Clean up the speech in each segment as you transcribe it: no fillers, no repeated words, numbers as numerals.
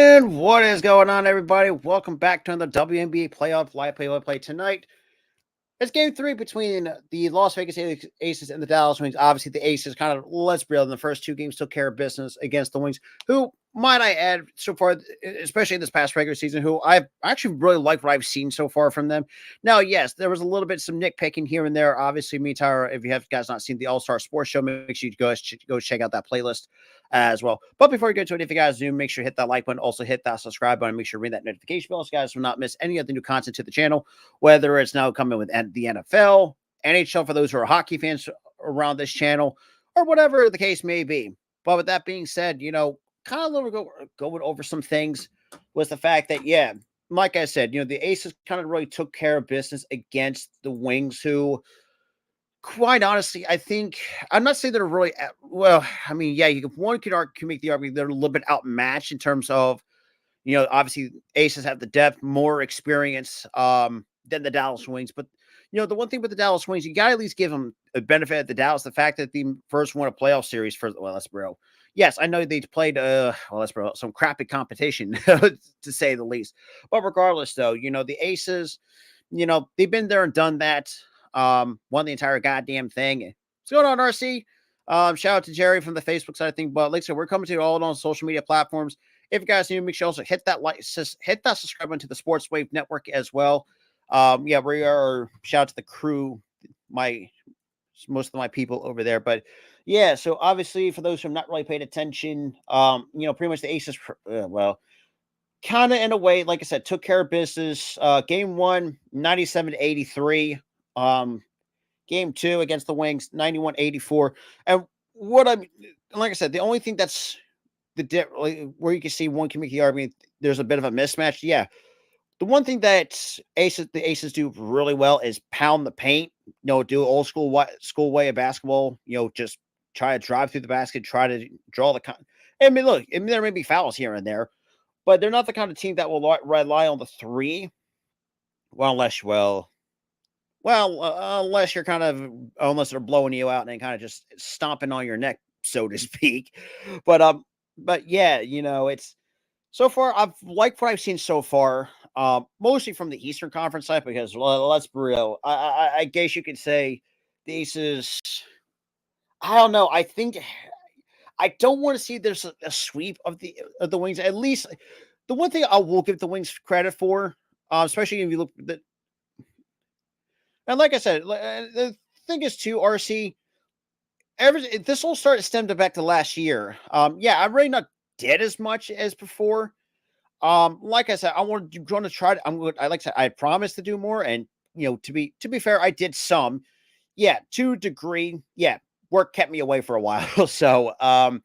And what is going on, everybody? Welcome back to another WNBA playoff live play tonight. It's game three between the Las Vegas Aces and the Dallas Wings. Obviously, the Aces kind of, let's be real, in the first two games took care of business against the Wings, who, might I add, so far, especially in this past regular season, who I've actually really liked what I've seen so far from them. Now, yes, there was a little bit some nitpicking here and there. Obviously, me, Tyra, if you have guys not seen the All-Star Sports Show, make sure you go check out that playlist as well. But before we get to it, if you guys do, make sure you hit that like button, also hit that subscribe button, make sure you ring that notification bell so you guys will not miss any of the new content to the channel, whether it's now coming with the NFL, NHL for those who are hockey fans around this channel, or whatever the case may be. But with that being said, kind of going over some things was the fact that, yeah, like I said, the Aces kind of really took care of business against the Wings, who, quite honestly, I think I'm not saying they're really well. I mean, yeah, one can make the argument they're a little bit outmatched in terms of, obviously Aces have the depth, more experience than the Dallas Wings. But the one thing with the Dallas Wings, you got to at least give them a benefit of the Dallas. The fact that they first won a playoff series for, well, let's be real. Yes, I know they played let's be real, some crappy competition to say the least. But regardless, though, the Aces, they've been there and done that. Won the entire goddamn thing. What's going on, RC? Shout out to Jerry from the Facebook side of things. But like I said, we're coming to you all on social media platforms. If you guys need, make sure also hit that hit that subscribe button to the Sports Wave Network as well. Yeah, we are. Shout out to the crew, most of my people over there. But yeah, so obviously for those who have not really paid attention, pretty much the Aces, well, kind of in a way, like I said, took care of business. Game one, 97-83. Game two against the Wings, 91-84. And like I said, the only thing that's where you can see one can make the argument there's a bit of a mismatch. Yeah. The one thing that the Aces do really well is pound the paint, do old school way of basketball, just try to drive through the basket, try to draw I mean, look, there may be fouls here and there, but they're not the kind of team that will rely on the three. Well, unless you're unless they're blowing you out and kind of just stomping on your neck, so to speak. But yeah, it's so far I've liked what I've seen so far. Mostly from the Eastern Conference side, because let's be real. I guess you could say the Aces. I don't know. I think I don't want to see there's a sweep of the Wings. At least the one thing I will give the Wings credit for, especially if you look at and like I said, the thing is too, RC, this all stemmed back to last year. Yeah, I'm really not did as much as before. Like I said, going to try to. Like I said, I promised to do more, and to be fair, I did some. Yeah, to a degree. Yeah, work kept me away for a while. So, but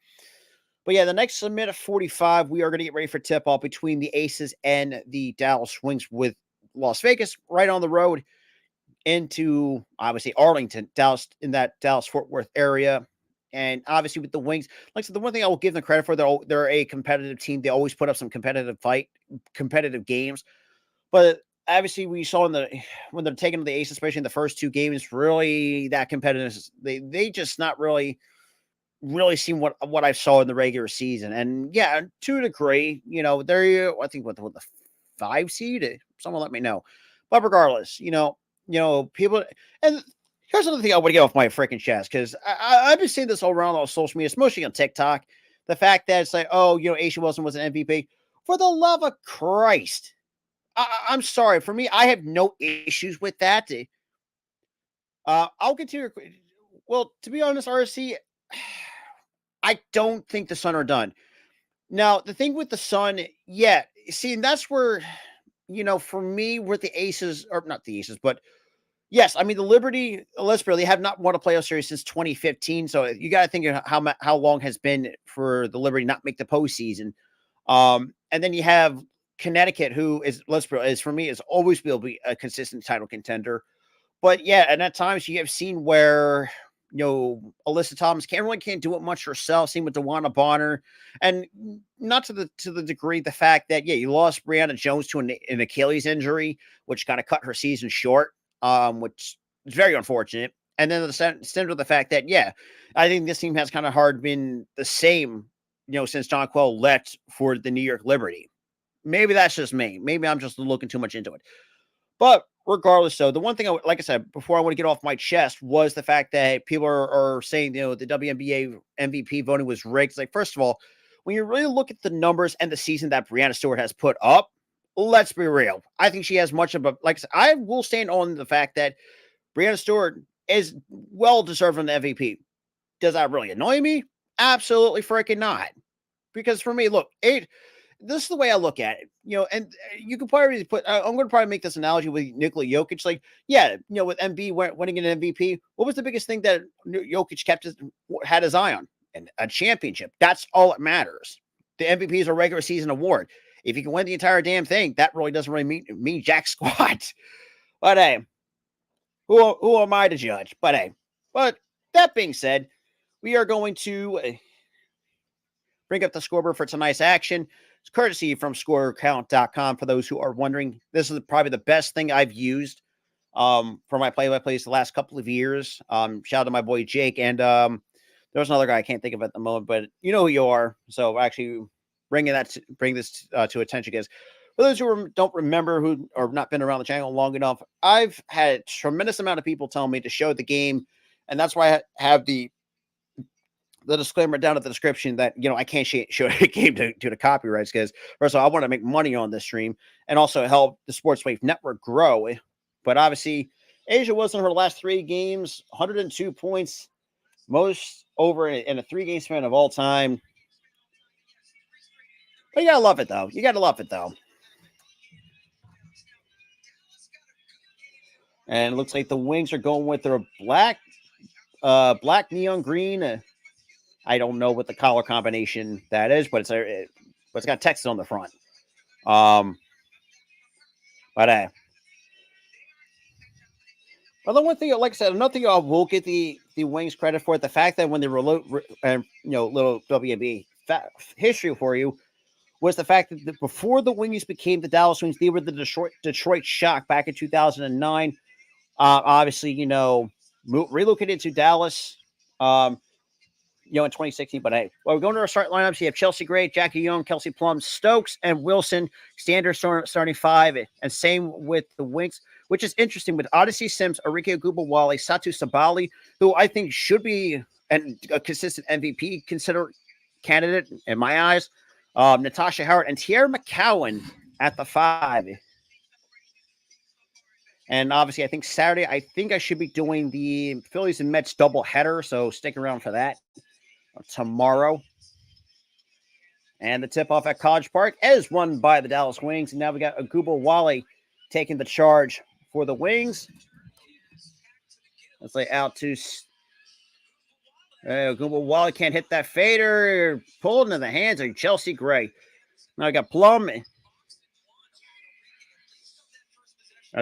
yeah, the next minute 45, we are going to get ready for tip off between the Aces and the Dallas Wings, with Las Vegas right on the road into obviously Arlington, Dallas, in that Dallas-Fort Worth area. And obviously with the Wings, like I said, the one thing I will give them credit for, they're a competitive team. They always put up some competitive games. But obviously we saw when they're taking the Aces, especially in the first two games, really that competitive, they just not really seen what I saw in the regular season. And yeah, to a degree, they're, I think, what the 5 seed. Someone let me know. But regardless, people, and here's another thing I want to get off my freaking chest, because I've been seeing this all around on social media, especially on TikTok. The fact that it's like, oh, A'ja Wilson was an MVP. For the love of Christ. I'm sorry. For me, I have no issues with that. I'll continue. Well, to be honest, RC, I don't think the Sun are done. Now, the thing with the Sun, yeah, see, and that's where, for me, with the Aces, or not the Aces, but yes, I mean, the Liberty, let's be real, they have not won a playoff series since 2015. So you got to think of how long has been for the Liberty not make the postseason. And then you have Connecticut, who is, let's be real, is for me, is always will be a consistent title contender. But yeah, and at times you have seen where, Alyssa Thomas can't do it much herself. Same with DeWanna Bonner, and not to the degree the fact that, yeah, you lost Brianna Jones to an Achilles injury, which kind of cut her season short. Which is very unfortunate. And then the extent of the fact that, yeah, I think this team has kind of hard been the same, since John Quell left for the New York Liberty. maybe that's just me. Maybe I'm just looking too much into it. But regardless, so the one thing, like I said, before I want to get off my chest was the fact that people are saying, the WNBA MVP voting was rigged. It's like, first of all, when you really look at the numbers and the season that Breanna Stewart has put up, let's be real. I think she has much of a, like I said, I will stand on the fact that Breanna Stewart is well deserved on the MVP. Does that really annoy me? Absolutely freaking not. Because for me, look, this is the way I look at it, and you could probably I'm going to probably make this analogy with Nikola Jokic. Like, yeah, with MB winning an MVP, what was the biggest thing that Jokic had his eye on? And a championship. That's all that matters. The MVP is a regular season award. If you can win the entire damn thing, that really doesn't really mean jack squat. But hey, who am I to judge? But hey, that being said, we are going to bring up the scoreboard for tonight's action. It's courtesy from scorecount.com. For those who are wondering, this is probably the best thing I've used for my play-by-plays the last couple of years. Shout out to my boy Jake. And there's another guy I can't think of at the moment, but you know who you are. So actually bring this to attention, guys. For those who don't remember, who or not been around the channel long enough, I've had a tremendous amount of people tell me to show the game. And that's why I have the disclaimer down at the description that, I can't show a game to the copyrights, because first of all, I want to make money on this stream and also help the Sports Wave Network grow. But obviously, A'ja Wilson, her last 3 games, 102 points, most over in a 3-game span of all time. But you gotta love it, though. And it looks like the Wings are going with their black neon green. I don't know what the color combination that is, but it's got text on the front. But the one thing, like I said, another thing I will get the Wings credit for, the fact that when they were little WNBA history for you, was the fact that before the Wings became the Dallas Wings, they were the Detroit Shock back in 2009. Obviously, relocated to Dallas, in 2016. But hey, we're going to our start lineups. You have Chelsea Gray, Jackie Young, Kelsey Plum, Stokes, and Wilson. Standard starting 5, and same with the Wings, which is interesting with Odyssey Sims, Arike Ogunbowale, Satu Sabali, who I think should be a consistent MVP candidate in my eyes. Natasha Howard and Tierra McCowan at the 5. And obviously, I think Saturday, I should be doing the Phillies and Mets doubleheader, so stick around for that tomorrow. And the tip-off at College Park is won by the Dallas Wings. And now we got Ogunbowale taking the charge for the Wings. Let's lay out to Ogunbowale can't hit that fader. Pulled into the hands of Chelsea Gray. Now we got Plum.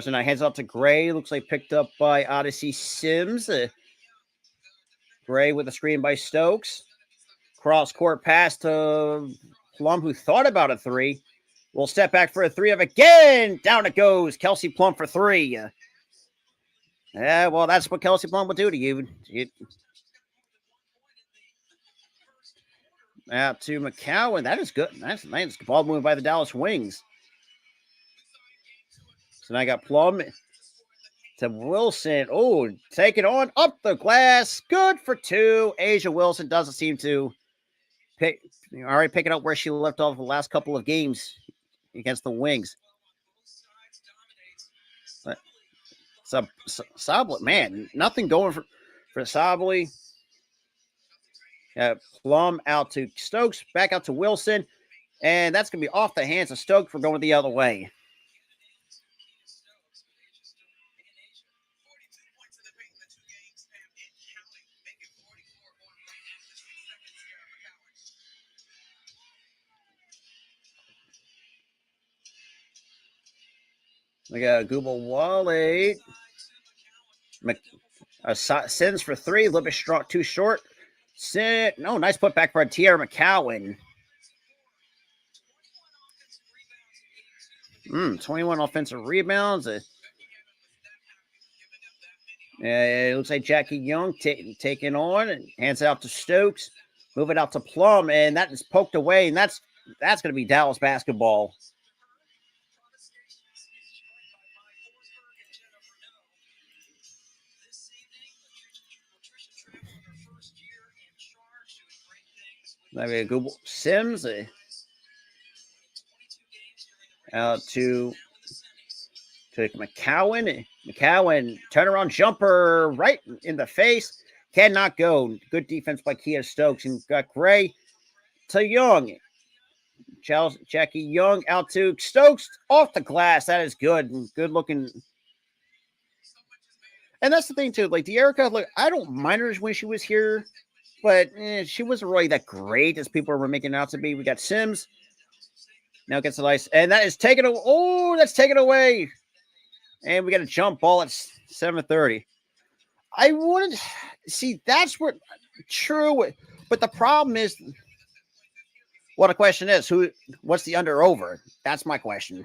So now hands up to Gray. Looks like picked up by Odyssey Sims. Gray with a screen by Stokes. Cross court pass to Plum, who thought about a 3. Will step back for a 3 of again. Down it goes. Kelsey Plum for 3. Yeah, well, that's what Kelsey Plum will do to you. Out to McCowan. That is good. That's nice ball movement by the Dallas Wings. So now I got Plum to Wilson. Oh, take it on up the glass. Good for 2. A'ja Wilson doesn't seem to picking up where she left off the last couple of games against the Wings. Sably, man, nothing going for Sably. Plum out to Stokes, back out to Wilson, and that's going to be off the hands of Stokes for going the other way. We got Ogunbowale. Sins for 3, a little bit too short. No, nice put back for Tierra McCowan. 21 offensive rebounds. It looks like Jackie Young taking on and hands it out to Stokes. Move it out to Plum, and that is poked away, and that's going to be Dallas basketball. Maybe Google Sims. Out to McCowan. McCowan, turnaround jumper right in the face. Cannot go. Good defense by Kia Stokes. And got Gray to Young. Jackie Young out to Stokes off the glass. That is good. Good looking. And that's the thing, too. Like, De'Erica, like, I don't mind her when she was here, but she wasn't really that great as people were making it out to be. We got Sims. Now gets a nice. And that is taken away. Oh, that's taken away. And we got a jump ball at 7:30. I wouldn't see that's what true, but the problem is what the question is what's the under over? That's my question.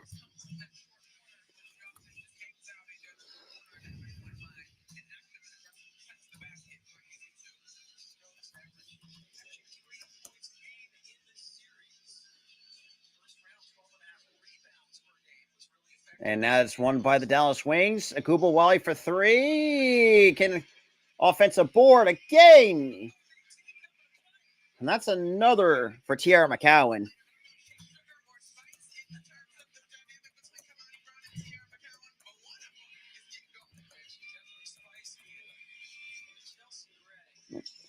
And now it's won by the Dallas Wings. Akuba Wally for 3. Can offensive board again. And that's another for Tiara McCowan.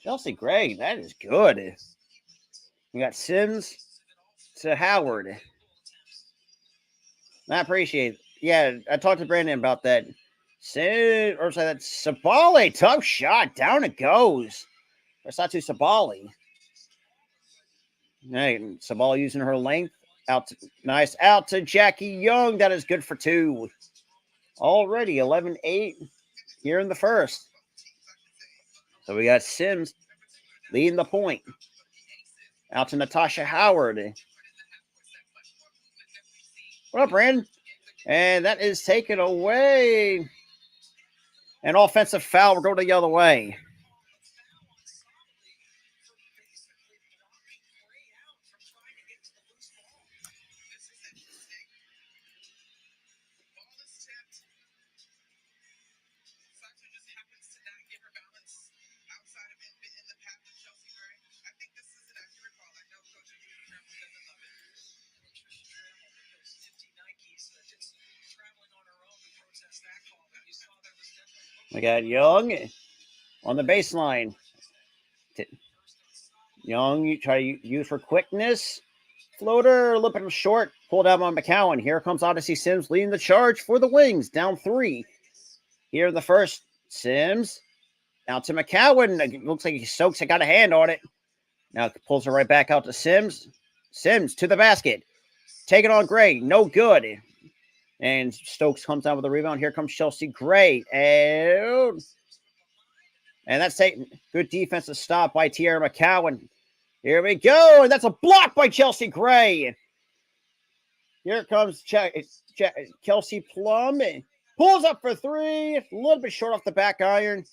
Chelsea Gray, that is good. We got Sims to Howard. I appreciate it. Yeah, I talked to Brandon about that. That's Sabali. Tough shot. Down it goes. It's not to Sabali. Hey, Sabali using her length. Nice. Out to Jackie Young. That is good for 2. Already 11-8 here in the first. So we got Sims leading the point. Out to Natasha Howard. What up, Brandon? And that is taken away. An offensive foul. We're going the other way. We got Young on the baseline. Young, you try to use for quickness. Floater, a little bit short. Pulled out on McCowan. Here comes Odyssey Sims leading the charge for the Wings. Down 3. Here in the first. Sims out to McCowan. It looks like Stokes got a hand on it. Now pulls it right back out to Sims. Sims to the basket. Take it on Gray. No good. And Stokes comes down with the rebound. Here comes Chelsea Gray. And that's taken. Good defensive stop by Tiara McCowan. Here we go. And that's a block by Chelsea Gray. Here comes Kelsey Plum. Pulls up for 3. A little bit short off the back iron.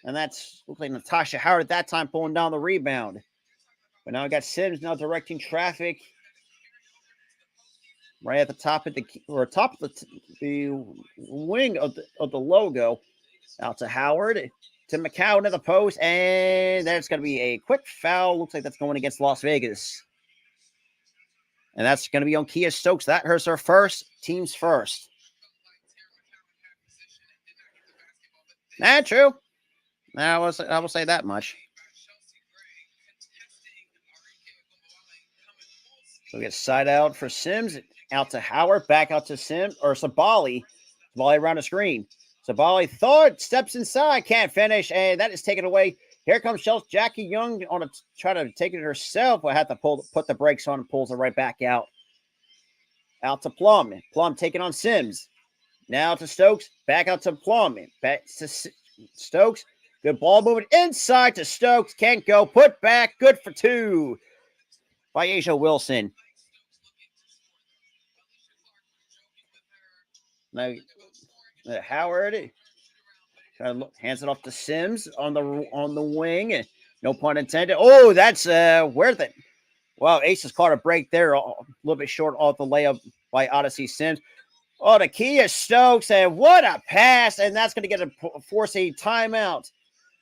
And that's looks like Natasha Howard at that time pulling down the rebound. But now we got Sims now directing traffic right at the top of the wing of the logo. Out to Howard, to McCowan at the post, and that's going to be a quick foul. Looks like that's going against Las Vegas. And that's going to be on Kia Stokes. That hurts her first, team's first. True. I will say that much. So we get side out for Sims. Out to Howard. Back out to Sims. Or Sabali. Sabali around the screen. Sabali steps inside. Can't finish. And that is taken away. Here comes Jackie Young on a try to take it herself. I had to put the brakes on and pulls it right back out. Out to Plum. Plum taking on Sims. Now to Stokes. Back out to Plum. Back to Stokes. Good ball moving inside to Stokes. Can't go. Put back. Good for 2 by Asia Wilson. Now Howard hands it off to Sims on the wing. No pun intended. Oh, that's worth it. Wow, Ace has caught a break there. A little bit short off the layup by Odyssey Sims. Oh, the Kia Stokes, and what a pass. And that's going to force a timeout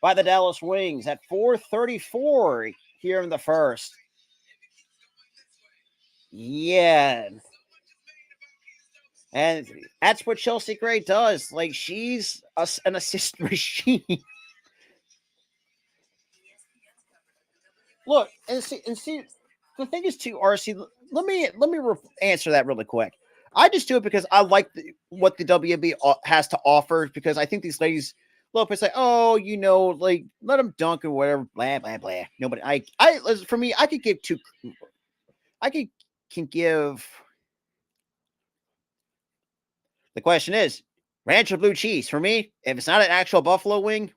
by the Dallas Wings at 4:34 here in the first. Yeah. And that's what Chelsea Gray does. Like, she's an assist machine. Look, and see, the thing is too, RC. Let me answer that really quick. I just do it because I like what the WNBA has to offer, because I think these ladies look, it's like, oh, like, let them dunk or whatever, blah blah blah. Nobody, for me, I could give two. I can give. The question is, ranch or blue cheese? For me, if it's not an actual buffalo wing,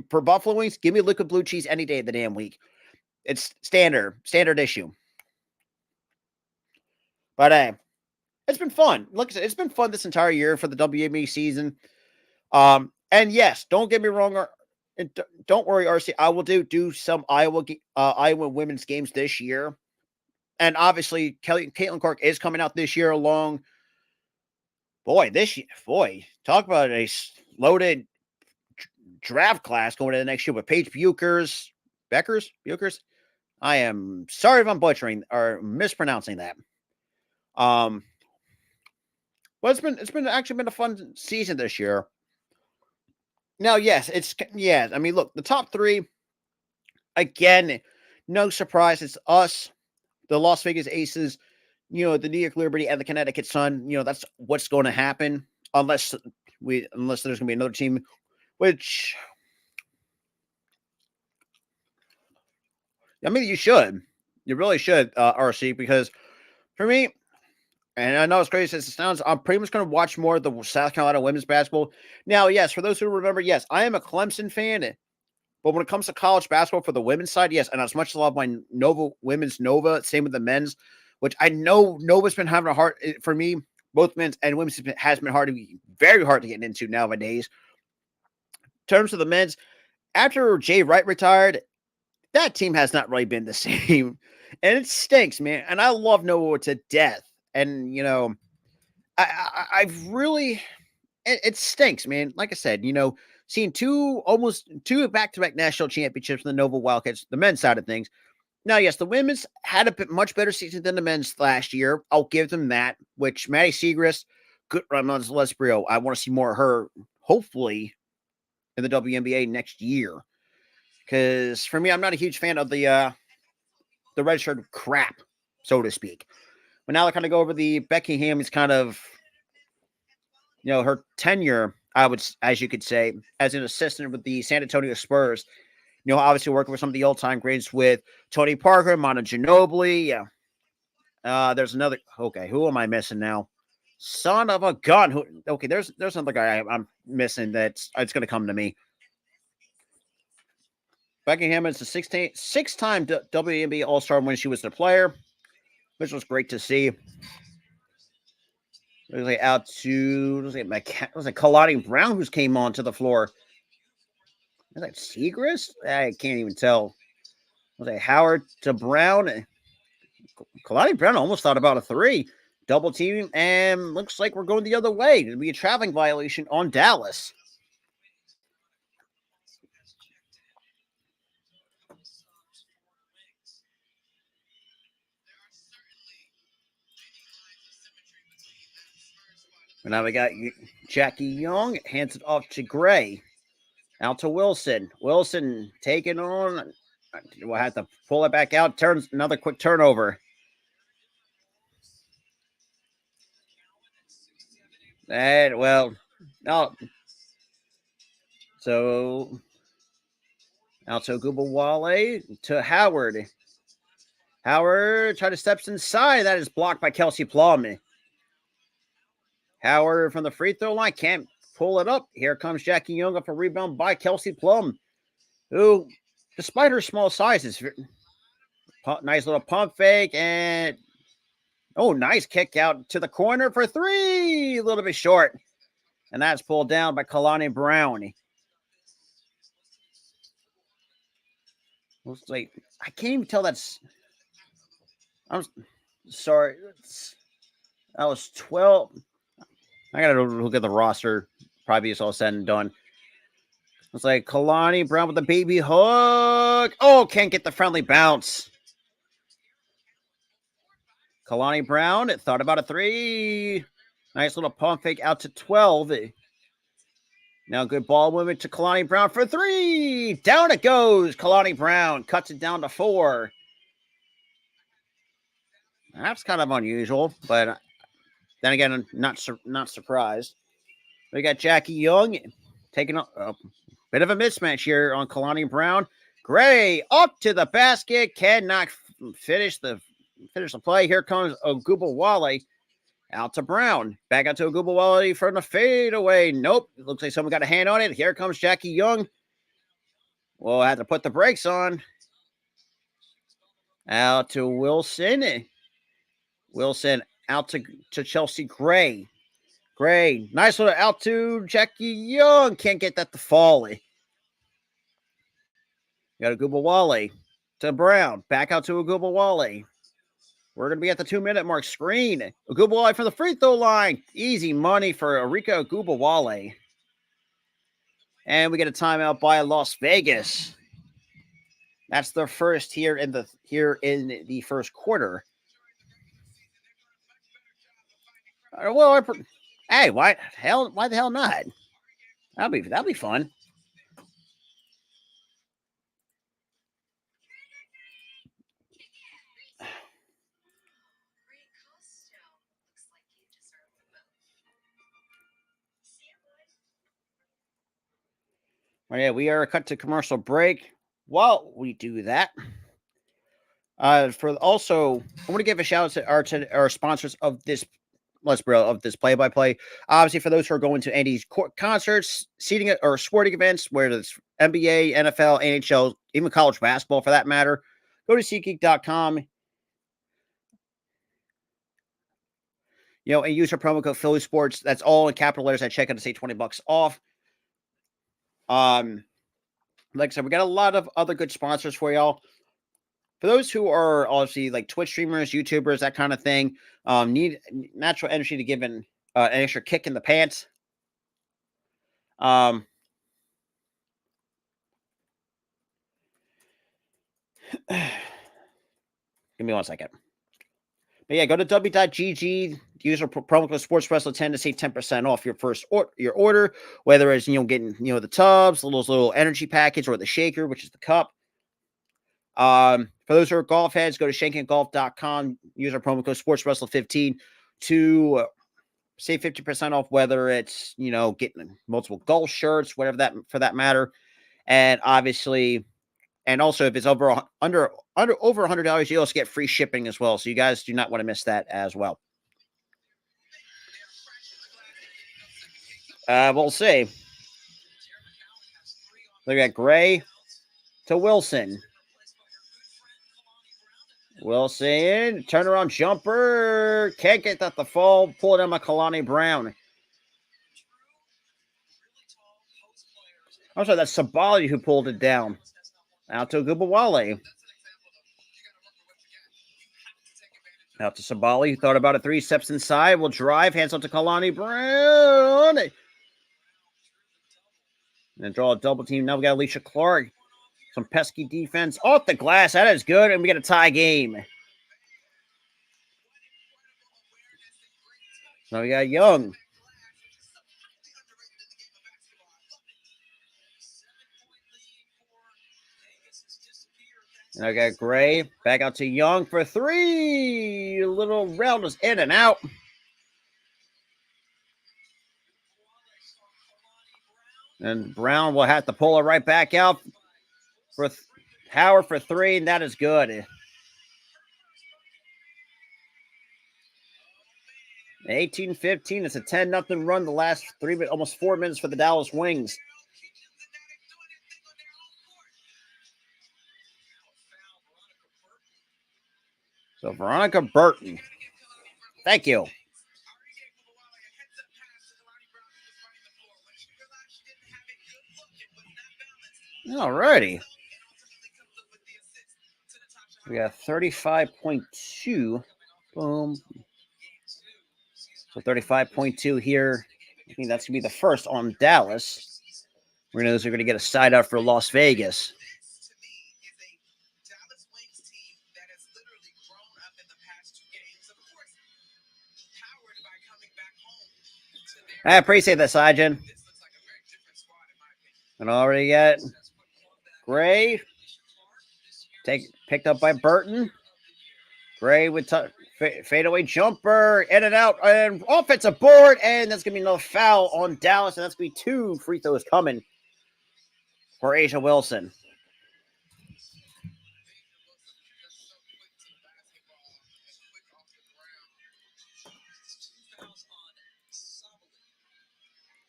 for buffalo wings, give me liquid blue cheese any day of the damn week. It's standard issue. But it's been fun. Look, it's been fun this entire year for the WNBA season. And yes, don't get me wrong, don't worry, RC. I will do some Iowa women's games this year, and obviously Caitlin Clark is coming out this year along. Boy, talk about a loaded draft class going into the next year with Paige Buchers. I am sorry if I'm butchering or mispronouncing that. But it's been actually been a fun season this year. Now, yes, I mean, look, the top three, again, no surprise, it's us, the Las Vegas Aces, the New York Liberty, and the Connecticut Sun. That's what's going to happen unless there's going to be another team, which, I mean, you really should, RC, because for me, and I know it's crazy as it sounds, I'm pretty much going to watch more of the South Carolina women's basketball. Now, yes, for those who remember, yes, I am a Clemson fan, but when it comes to college basketball for the women's side, yes, and as much as I love my women's Nova, same with the men's, which I know Nova's been having a hard, for me, both men's and women's has been very hard to get into nowadays. In terms of the men's, after Jay Wright retired, that team has not really been the same. And it stinks, man. And I love Nova to death. And, I've really, it stinks, man. Like I said, seeing two back-to-back national championships in the Nova Wildcats, the men's side of things. Now, yes, the women's had a much better season than the men's last year. I'll give them that, which Maddie Siegrist, good run on Lesbrio. I want to see more of her, hopefully, in the WNBA next year. Because for me, I'm not a huge fan of the red shirt crap, so to speak. But now I kind of go over the Becky Hammond's kind of, her tenure, as you could say, as an assistant with the San Antonio Spurs. Obviously working with some of the all-time greats with Tony Parker, Manu Ginobili. There's another. Okay, who am I missing now? Son of a gun. Okay, there's another guy I'm missing that's it's going to come to me. Becky Hammond's a six-time WNBA All-Star when she was the player, which was great to see. It was out to Kalani Brown who's came onto the floor. Was that Siegrist? I can't even tell. Was it Howard to Brown? Kalani Brown almost thought about a three. Double team, and looks like we're going the other way. It'll be a traveling violation on Dallas. And now we got Jackie Young, hands it off to Gray. Out to Wilson. Wilson taking on. We'll have to pull it back out. Turns another quick turnover. And well, no. So out to Gubawale to Howard. Howard tries to steps inside. That is blocked by Kelsey Plum. Howard from the free throw line can't pull it up. Here comes Jackie Young up a rebound by Kelsey Plum, who, despite her small size, is nice little pump fake and nice kick out to the corner for three. A little bit short. And that's pulled down by Kalani Brown. Looks like I can't even tell that's. I'm sorry. That was 12. I gotta look at the roster. Probably it's all said and done. It's like Kalani Brown with the baby hook. Oh, can't get the friendly bounce. Kalani Brown thought about a three. Nice little pump fake out to 12. Now good ball movement to Kalani Brown for three. Down it goes. Kalani Brown cuts it down to 4. That's kind of unusual, but then again, I'm not surprised. We got Jackie Young taking a bit of a mismatch here on Kalani Brown. Gray up to the basket, cannot finish the play. Here comes Ogubawale out to Brown. Back out to Ogubawale from the fadeaway. Nope. It looks like someone got a hand on it. Here comes Jackie Young. We'll have to put the brakes on. Out to Wilson. Wilson out to Chelsea Gray. Gray. Nice little out to Jackie Young. Can't get that to fall. You got Ogubawale to Brown. Back out to Ogubawale. We're going to be at the 2-minute mark. Screen. Ogubawale from the free throw line. Easy money for Arika Ogubawale. And we get a timeout by Las Vegas. That's their first here in the first quarter. Well, hey, why the hell not? That'll be fun. Well, yeah, we are cut to commercial break. While we do that, I want to give a shout out to our sponsors of this play-by-play. Obviously, for those who are going to any concerts, seating or sporting events, whether it's NBA, NFL, NHL, even college basketball for that matter, go to SeatGeek.com. And use our promo code Philly Sports. That's all in capital letters at checkout to save $20 off. Like I said, we got a lot of other good sponsors for y'all. For those who are obviously like Twitch streamers, YouTubers, that kind of thing, need natural energy to give an extra kick in the pants. Give me 1 second. But yeah, go to w.gg, use our promo code SportsWrestling10 to save 10% off your first your order, whether it's getting the tubs, little energy package, or the shaker, which is the cup. For those who are golf heads, go to shankandgolf.com, use our promo code SportsWrestling15 to save 50% off, whether it's getting multiple golf shirts, whatever that for that matter, and obviously. And also, if it's over $100, you also get free shipping as well. So you guys do not want to miss that as well. We'll see. Look at Gray to Wilson. Wilson, turnaround jumper. Can't get that to fall. Pull it on by Kalani Brown. I'm sorry, that's Sabali who pulled it down. Out to Ogubawale. Out to Sabali, who thought about it. 3 steps inside. Will drive. Hands up to Kalani Brown. And draw a double team. Now we got Alicia Clark. Some pesky defense. Off the glass. That is good. And we got a tie game. Now we got Young. And I got Gray. Back out to Young for 3. Little round was in and out. And Brown will have to pull it right back out for Howard for 3. And that is good. 18-15. It's a 10-0 run the last 3 minutes, almost 4 minutes for the Dallas Wings. So Veronica Burton. Thank you. All righty. We got 35.2. Boom. So 35.2 here. I think that's going to be the first on Dallas. Those are going to get a side up for Las Vegas. I appreciate that, Sajin. And already got Gray picked up by Burton. Gray with fadeaway jumper, in and out, and offensive board, and that's going to be another foul on Dallas, and that's going to be 2 free throws coming for A'ja Wilson.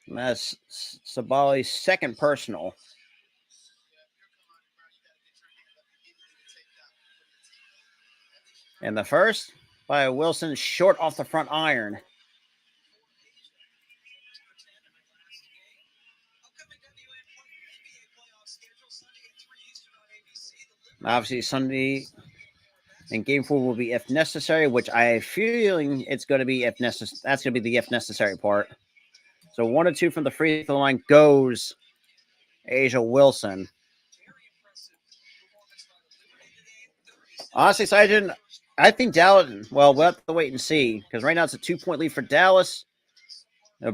And that's Sabali's second personal. And the first by Wilson, short off the front iron. Obviously, Sunday in Game 4 will be if necessary, which I have feeling it's going to be if necessary. That's going to be the if necessary part. So 1 or 2 from the free throw line goes A'ja Wilson. Honestly, Sajin, I think Dallas, well, we'll have to wait and see, because right now it's a 2-point lead for Dallas.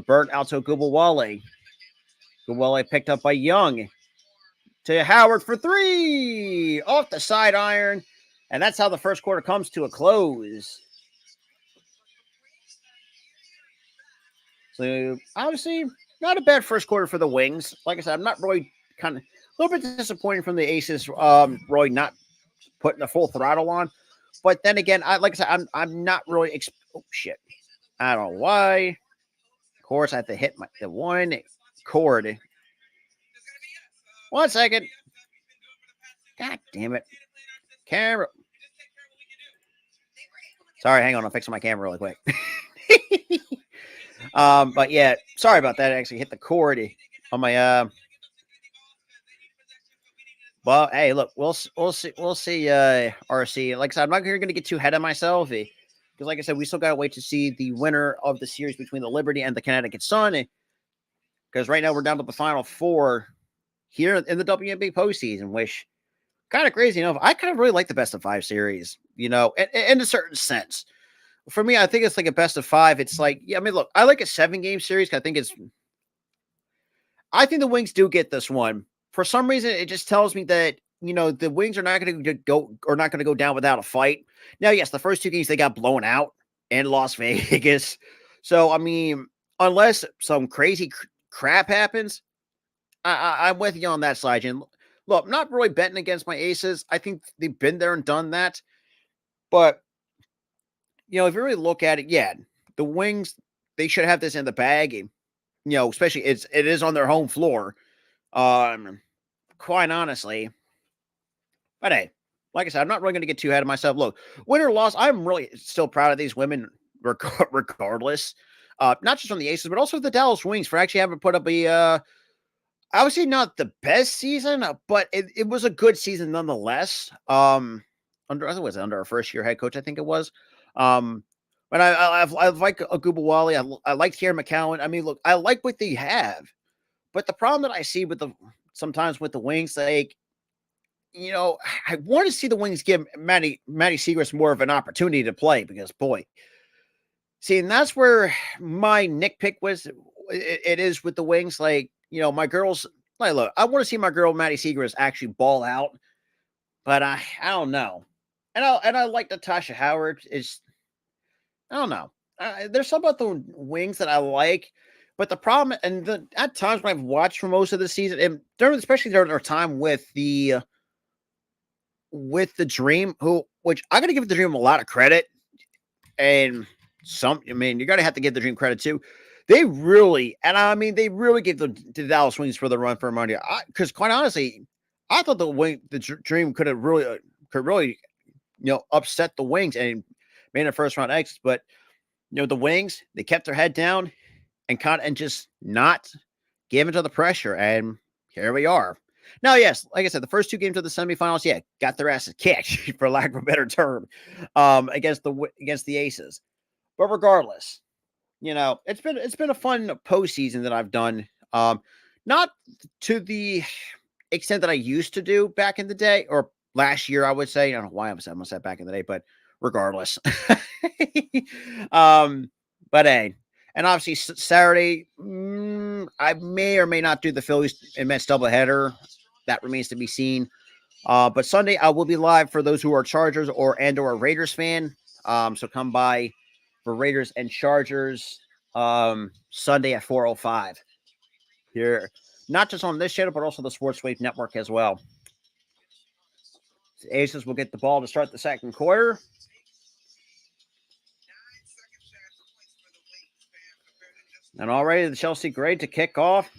Burt out to Gubawale. Gubawale picked up by Young. To Howard for 3. Off the side iron. And that's how the first quarter comes to a close. So, obviously, not a bad first quarter for the Wings. Like I said, I'm not really a little bit disappointed from the Aces, really not putting the full throttle on. But then again, like I said, I'm not really. Oh shit! I don't know why. Of course, I have to hit the one cord. 1 second. God damn it! Camera. Sorry, hang on. I'm fixing my camera really quick. But yeah, sorry about that. I actually hit the cord on my Well, hey, look, we'll see, RC. Like I said, I'm not going to get too ahead of myself because, like I said, we still got to wait to see the winner of the series between the Liberty and the Connecticut Sun. Because right now we're down to the Final 4 here in the WNBA postseason, which kind of crazy enough. I kind of really like the best of 5 series, in a certain sense. For me, I think it's like a best of 5. It's like, yeah, I mean, look, I like a 7-game series. I think the Wings do get this one. For some reason, it just tells me that, the Wings are not going to go down without a fight. Now, yes, the first 2 games, they got blown out in Las Vegas. So, I mean, unless some crazy crap happens, I'm with you on that side. And look, I'm not really betting against my Aces. I think they've been there and done that. But, if you really look at it, yeah, the Wings, they should have this in the bag. Especially it is on their home floor. Quite honestly. But hey, like I said, I'm not really going to get too ahead of myself. Look, win or loss, I'm really still proud of these women regardless. Not just on the Aces, but also the Dallas Wings for actually having put up a, obviously not the best season, but it was a good season nonetheless. Under our first year head coach, I think it was. But I like Agubawale. I like Kieran McCowan. I mean, look, I like what they have. But the problem that I see sometimes with the Wings, like, I want to see the Wings give Maddie Segrist more of an opportunity to play because, boy, see, and that's where my nitpick was. It is with the Wings, like, my girls. Like, look, I want to see my girl Maddie Segrist actually ball out, but I don't know, and I like Natasha Howard. I don't know. There's something about the Wings that I like. But the problem, and at times when I've watched for most of the season, and especially during our time with the Dream, which I got to give the Dream a lot of credit, and you got to have to give the Dream credit too. They really gave the Dallas Wings for the run for money. Because quite honestly, I thought the Dream could really, upset the Wings and made a first round exit. But the Wings, they kept their head down and just not give into the pressure. And here we are. Now, yes, like I said, the first 2 games of the semifinals, yeah, got their asses kicked, for lack of a better term, against the Aces. But regardless, it's been a fun postseason that I've done. Not to the extent that I used to do back in the day, or last year, I would say. I don't know why I'm saying that back in the day, but regardless. um, but hey, and obviously Saturday, I may or may not do the Phillies and Mets doubleheader. That remains to be seen. But Sunday I will be live for those who are Chargers or Raiders fan. So come by for Raiders and Chargers Sunday at 4:05 here, not just on this channel but also the Sports Wave Network as well. The Aces will get the ball to start the second quarter. And already the Chelsea Gray to kick off.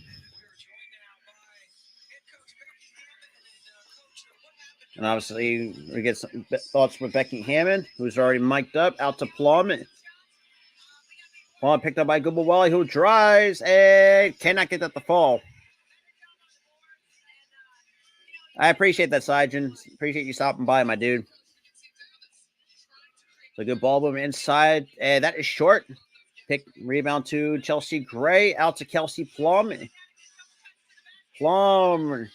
And obviously, we get some thoughts with Becky Hammond, who's already mic'd up, out to Plum. Plum picked up by Gubawali, who drives and cannot get that to fall. I appreciate that, Sijin. Appreciate you stopping by, my dude. It's a good ball movement inside, and that is short. Pick rebound to Chelsea Gray, out to Kelsey Plum. Plum,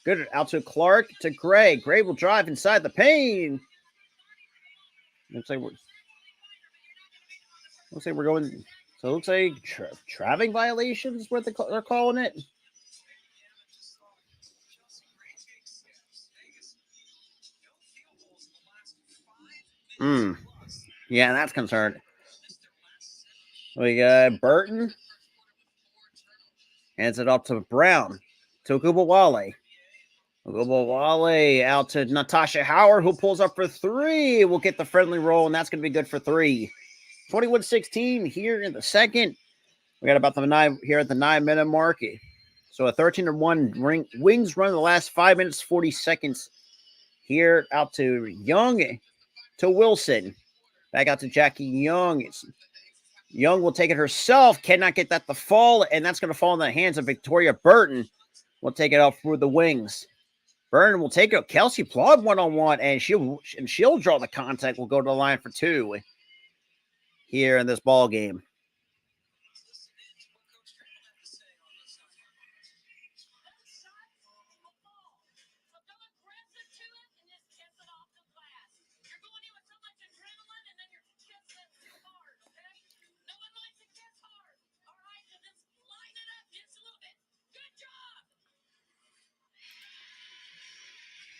good, out to Clark, to Gray. Gray will drive inside the paint. Looks like we're going. So it looks like traveling violation is what they're calling it. Yeah, that's concerned. We got Burton. Hands it up to Brown. To Gubawale. Gubawale out to Natasha Howard, who pulls up for three. We'll get the friendly roll, and that's going to be good for three. 21-16 here in the second. We got about the 9 here at the 9-minute mark. So a 13-1 Wings run in the last 5 minutes, 40 seconds. Here out to Young, to Wilson. Back out to Jackie Young. Young will take it herself. Cannot get that to fall, and that's going to fall in the hands of Victoria Burton. We'll take it out for the Wings. Burton will take it. Kelsey Plum one-on-one, and she'll draw the contact. We'll go to the line for two here in this ball game.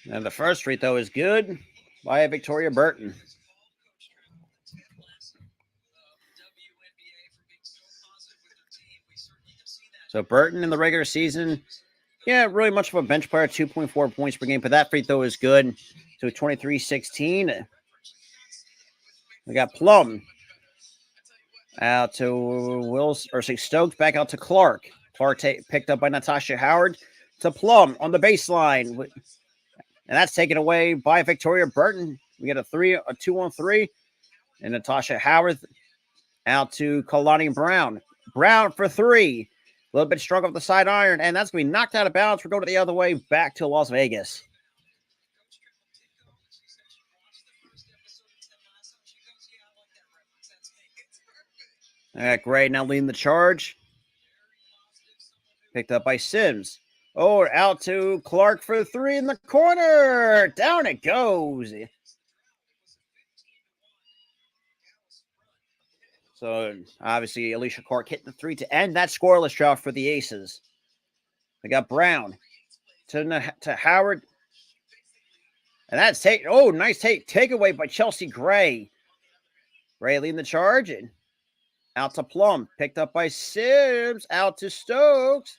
And the first free throw is good by Victoria Burton. So Burton in the regular season, yeah, really much of a bench player, 2.4 points per game, but that free throw is good. So 23-16. We got Plum out to Wills, or Stokes, back out to Clark. Clark picked up by Natasha Howard to Plum on the baseline. And that's taken away by Victoria Burton. We get a 2-on-3. And Natasha Howard out to Kalani Brown. Brown for three. A little bit strong off the side iron. And that's going to be knocked out of bounds. We're going to the other way back to Las Vegas. Gray now leading the charge. Picked up by Sims. Oh, out to Clark for three in the corner. Down it goes. So, obviously, Alicia Clark hitting the three to end that scoreless drought for the Aces. We got Brown to Howard. And that's nice takeaway by Chelsea Gray. Gray leading the charge. And out to Plum. Picked up by Sims. Out to Stokes.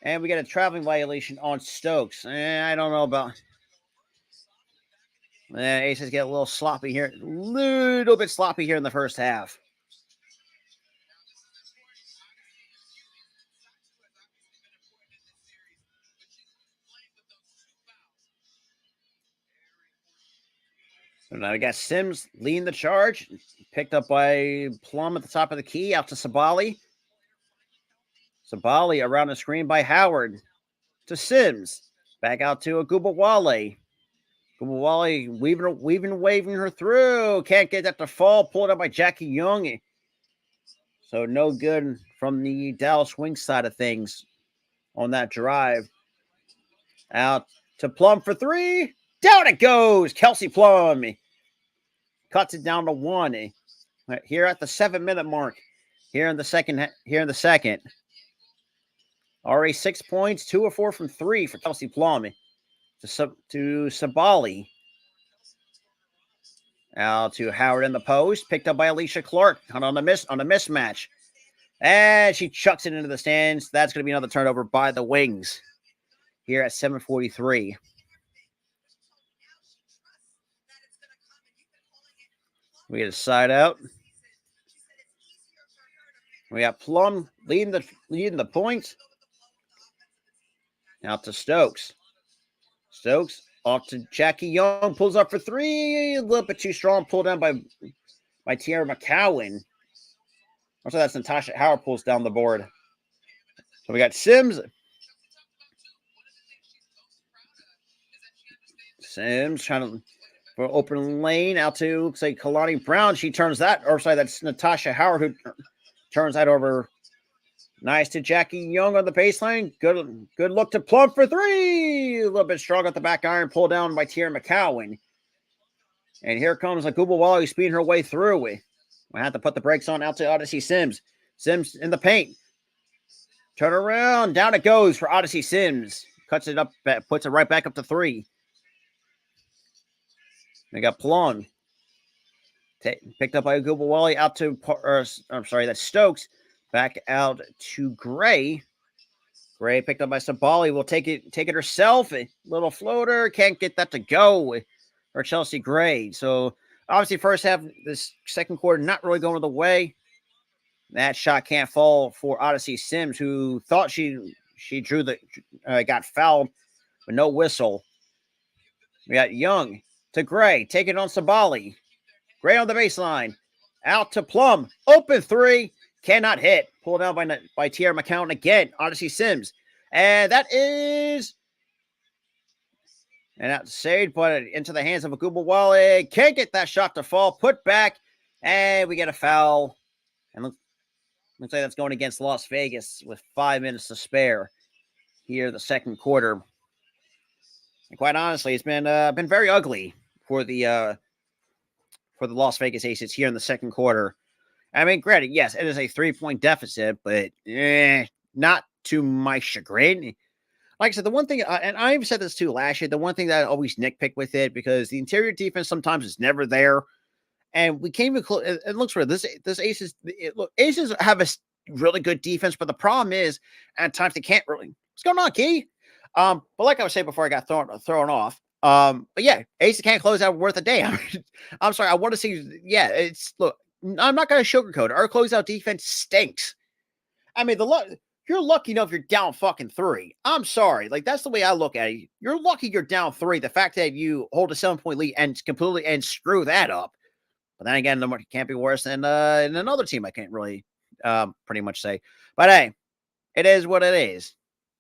And we got a traveling violation on Stokes. I don't know about... Aces get a little sloppy here. A little bit sloppy here in the first half. So now we got Sims leading the charge. Picked up by Plum at the top of the key. Out to Sabali. Sabali around the screen by Howard. To Sims. Back out to Gubawale. Gubawale waving her through. Can't get that to fall. Pulled up by Jackie Young. So no good from the Dallas Wings side of things. on that drive. Out to Plum for three. Down it goes. Kelsey Plum cuts it down to 1. Here at the 7-minute mark. Here in the second. Already 6 points, 2 of 4 from 3 for Kelsey Plum. To Sabali. Out to Howard in the post. Picked up by Alicia Clark on a mismatch. And she chucks it into the stands. That's going to be another turnover by the Wings. Here at 7:43. We get a side out. We got Plum leading the points. Out to Stokes. Stokes off to Jackie Young. Pulls up for 3. A little bit too strong. Pulled down by Tiara McCowan. Also, that's Natasha Howard pulls down the board. So we got Sims. Sims trying to for open lane out to, looks like Kalani Brown. She turns that, or sorry, that's Natasha Howard who turns that over. Nice to Jackie Young on the baseline. Good look to Plum for 3. A little bit strong at the back iron, pulled down by Tiara McCowan. And here comes Aguba Wally speeding her way through. We have to put the brakes on out to Odyssey Sims. Sims in the paint. Turn around. Down it goes for Odyssey Sims. Cuts it up, puts it right back up to 3. They got Plum. Picked up by Aguba Wally out to, that's Stokes. Back out to Gray. Gray picked up by Sabali. Will take it herself. A little floater. Can't get that to go for Chelsea Gray. So obviously first half, this second quarter, not really going the way. That shot can't fall for Odyssey Sims, who thought she drew got fouled, but no whistle. We got Young to Gray. Take it on Sabali. Gray on the baseline. Out to Plum. Open 3. Cannot hit. Pulled down by Tiara McCowan again. Odyssey Sims. And that is... And that's saved, but into the hands of Aguba Wale. Can't get that shot to fall. Put back. And we get a foul. And looks like that's going against Las Vegas with 5 minutes to spare here the second quarter. And quite honestly, it's been very ugly for the Las Vegas Aces here in the second quarter. I mean, granted, yes, it is a 3-point deficit, but not to my chagrin. Like I said, the one thing, and I even said this too last year, the one thing that I always nitpick with it, because the interior defense sometimes is never there, and we came close. It looks for this Aces. Aces have a really good defense, but the problem is at times they can't really. What's going on, Key? But like I was saying before, I got thrown off. But yeah, Aces can't close out worth a day. I'm sorry, I want to see. Yeah, I'm not going to sugarcoat it. Our closeout defense stinks. I mean, you're lucky enough you're down fucking 3. I'm sorry. Like, that's the way I look at it. You're lucky you're down 3. The fact that you hold a 7-point lead and completely screw that up. But then again, it can't be worse than another team. I can't really pretty much say. But hey, it is what it is.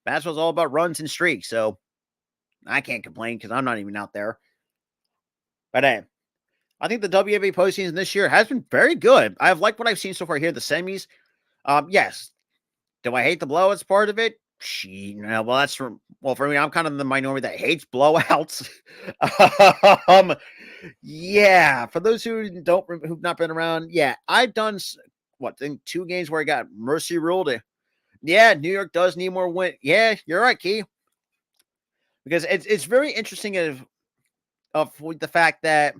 Basketball's all about runs and streaks. So I can't complain because I'm not even out there. But hey, I think the WNBA postseason this year has been very good. I've liked what I've seen so far here, the semis. Yes. Do I hate the blowouts part of it? Well, that's for me, I'm kind of the minority that hates blowouts. Yeah, for those who've not been around, yeah, I've done in 2 games where I got mercy ruled. Yeah, New York does need more win. Yeah, you're right, Key. Because it's very interesting of the fact that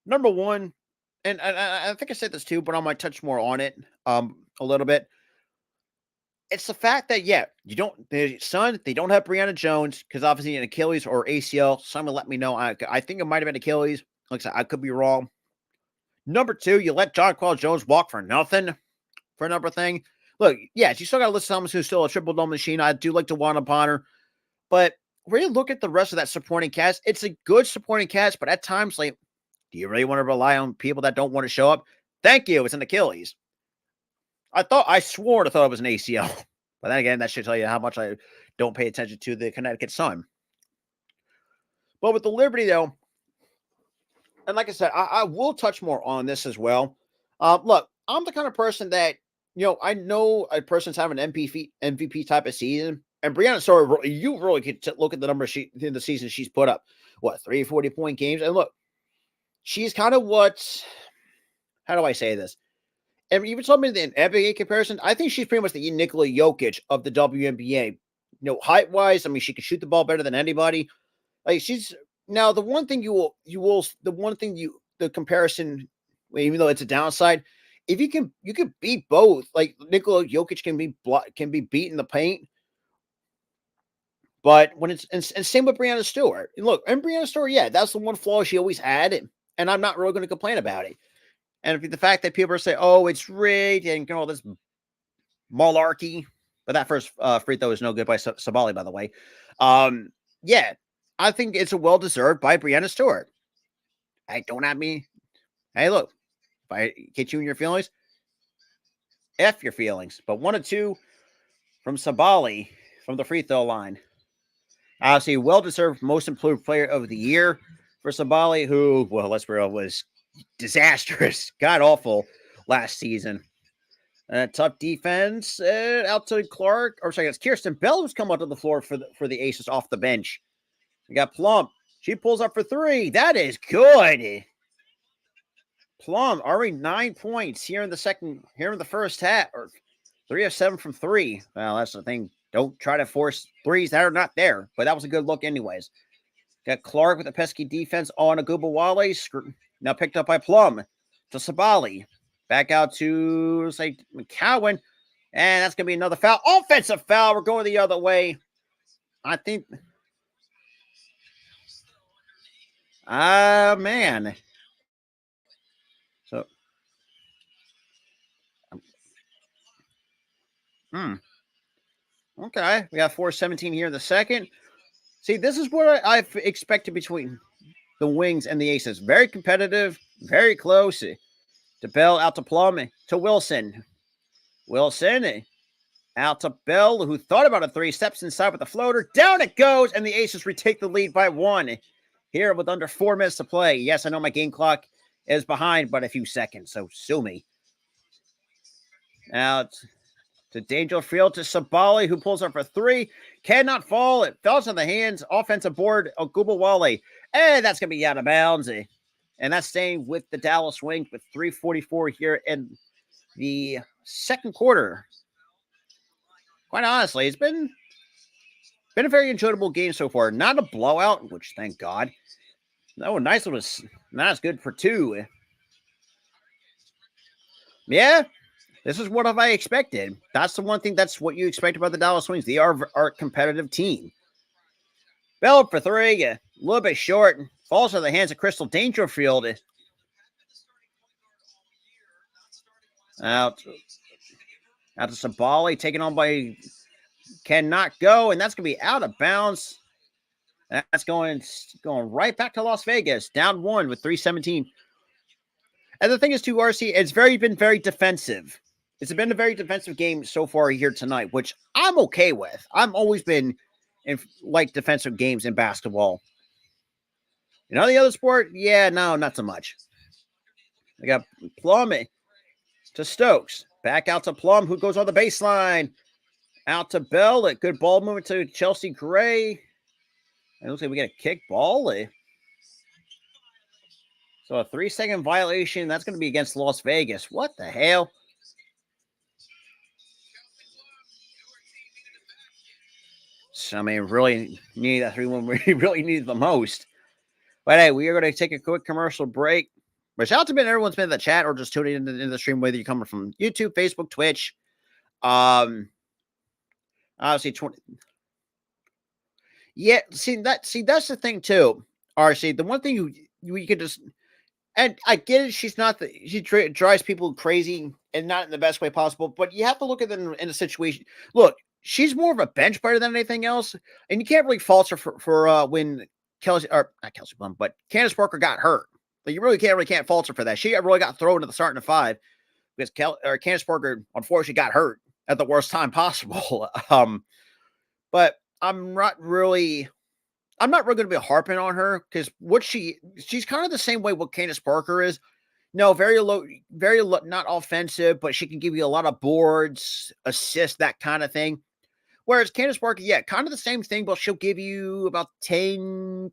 number one, and I think I said this too, but I might touch more on it a little bit. It's the fact that, yeah, they don't have Brianna Jones because obviously an Achilles or ACL. Someone let me know. I think it might have been Achilles. Like I said, I could be wrong. Number 2, you let Jonquel Jones walk for nothing for a number thing. Look, yes, you still got to list Thomas, who's still a triple-double machine. I do like to want upon her. But when you look at the rest of that supporting cast, it's a good supporting cast, but at times, like, do you really want to rely on people that don't want to show up? Thank you. It's an Achilles. I swore I thought it was an ACL. But then again, that should tell you how much I don't pay attention to the Connecticut Sun. But with the Liberty, though, and like I said, I will touch more on this as well. Look, I'm the kind of person that, I know a person's having an MVP type of season, And Brianna Story, you really could look at the numbers in the season she's put up. What, 3 40-point games? And look, she's kind of what, how do I say this? And even somebody in NBA comparison, I think she's pretty much the Nikola Jokic of the WNBA. Height-wise, I mean, she can shoot the ball better than anybody. Like, she's now the one thing the comparison, even though it's a downside, if you can beat both. Like Nikola Jokic can be beat in the paint, but when it's and same with Brianna Stewart. Look, and Brianna Stewart, yeah, that's the one flaw she always had, and I'm not really going to complain about it. And the fact that people are saying, "Oh, it's rigged," and all this malarkey, but that first free throw is no good by Sabali, by the way. Yeah, I think it's a well-deserved by Brianna Stewart. Hey, don't at me. Hey, look, if I get you in your feelings, F your feelings. But 1 of 2 from Sabali from the free throw line. Obviously, well-deserved most improved player of the year for Sabali, who, well, let's be real, was disastrous, god-awful last season. Tough defense out to Clark, or sorry, it's Kirsten Bell who's come onto the floor for the Aces off the bench. We got Plum. She pulls up for 3. That is good. Plum already 9 points here in the first half, or 3 of 7 from 3. Well, that's the thing. Don't try to force threes that are not there, but that was a good look anyways. Got Clark with a pesky defense on Agubawale. Now picked up by Plum to Sabali. Back out to, say, McCowan. And that's going to be another foul. Offensive foul. We're going the other way. I think. Man. So. Okay. We got 4:17 here in the second. See, this is what I've expected between the Wings and the Aces. Very competitive. Very close. To Bell, out to Plum, to Wilson. Wilson, out to Bell, who thought about a 3, steps inside with the floater. Down it goes, and the Aces retake the lead by 1 here with under 4 minutes to play. Yes, I know my game clock is behind but a few seconds, so sue me. Out to Dangerfield, to Sabali, who pulls up for 3. Cannot fall. It falls on the hands. Offensive board, Ogubawale. And that's going to be out of bounds. And that's staying with the Dallas Wings with 3:44 here in the second quarter. Quite honestly, it's been a very enjoyable game so far. Not a blowout, which thank God. No, nice little, not as good for 2. Yeah, this is what I expected. That's the one thing. That's what you expect about the Dallas Wings. They are a competitive team. Bell for 3, a little bit short. Falls into the hands of Crystal Dangerfield. Out to Sabali, taken on by cannot go, and that's going to be out of bounds. That's going right back to Las Vegas, down 1 with 3:17. And the thing is, too, RC, it's been very defensive. It's been a very defensive game so far here tonight, which I'm okay with. I've always been in defensive games in basketball. You know, the other sport, yeah, no, not so much. I got Plum to Stokes. Back out to Plum, who goes on the baseline. Out to Bell. A good ball movement to Chelsea Gray. It looks like we get a kick ball. So a 3-second violation. That's going to be against Las Vegas. What the hell? So, I mean, really need that 3-1. We really need it the most. But hey, we are going to take a quick commercial break. But shout out to everyone's been in the chat or just tuning into the stream, whether you're coming from YouTube, Facebook, Twitch. Obviously, 20. Yeah, that's the thing too. RC, the one thing you could just, and I get it, she drives people crazy and not in the best way possible, but you have to look at them in a situation. Look, she's more of a bench player than anything else, and you can't really fault her for when not Kelsey Plum, but Candace Parker got hurt. Like, you really can't fault her for that. She really got thrown to the starting 5 because Candace Parker unfortunately got hurt at the worst time possible. But I'm not really going to be harping on her because she's kind of the same way what Candace Parker is. No, very low, not offensive, but she can give you a lot of boards, assists, that kind of thing. Whereas Candace Parker, yeah, kind of the same thing, but she'll give you about 10,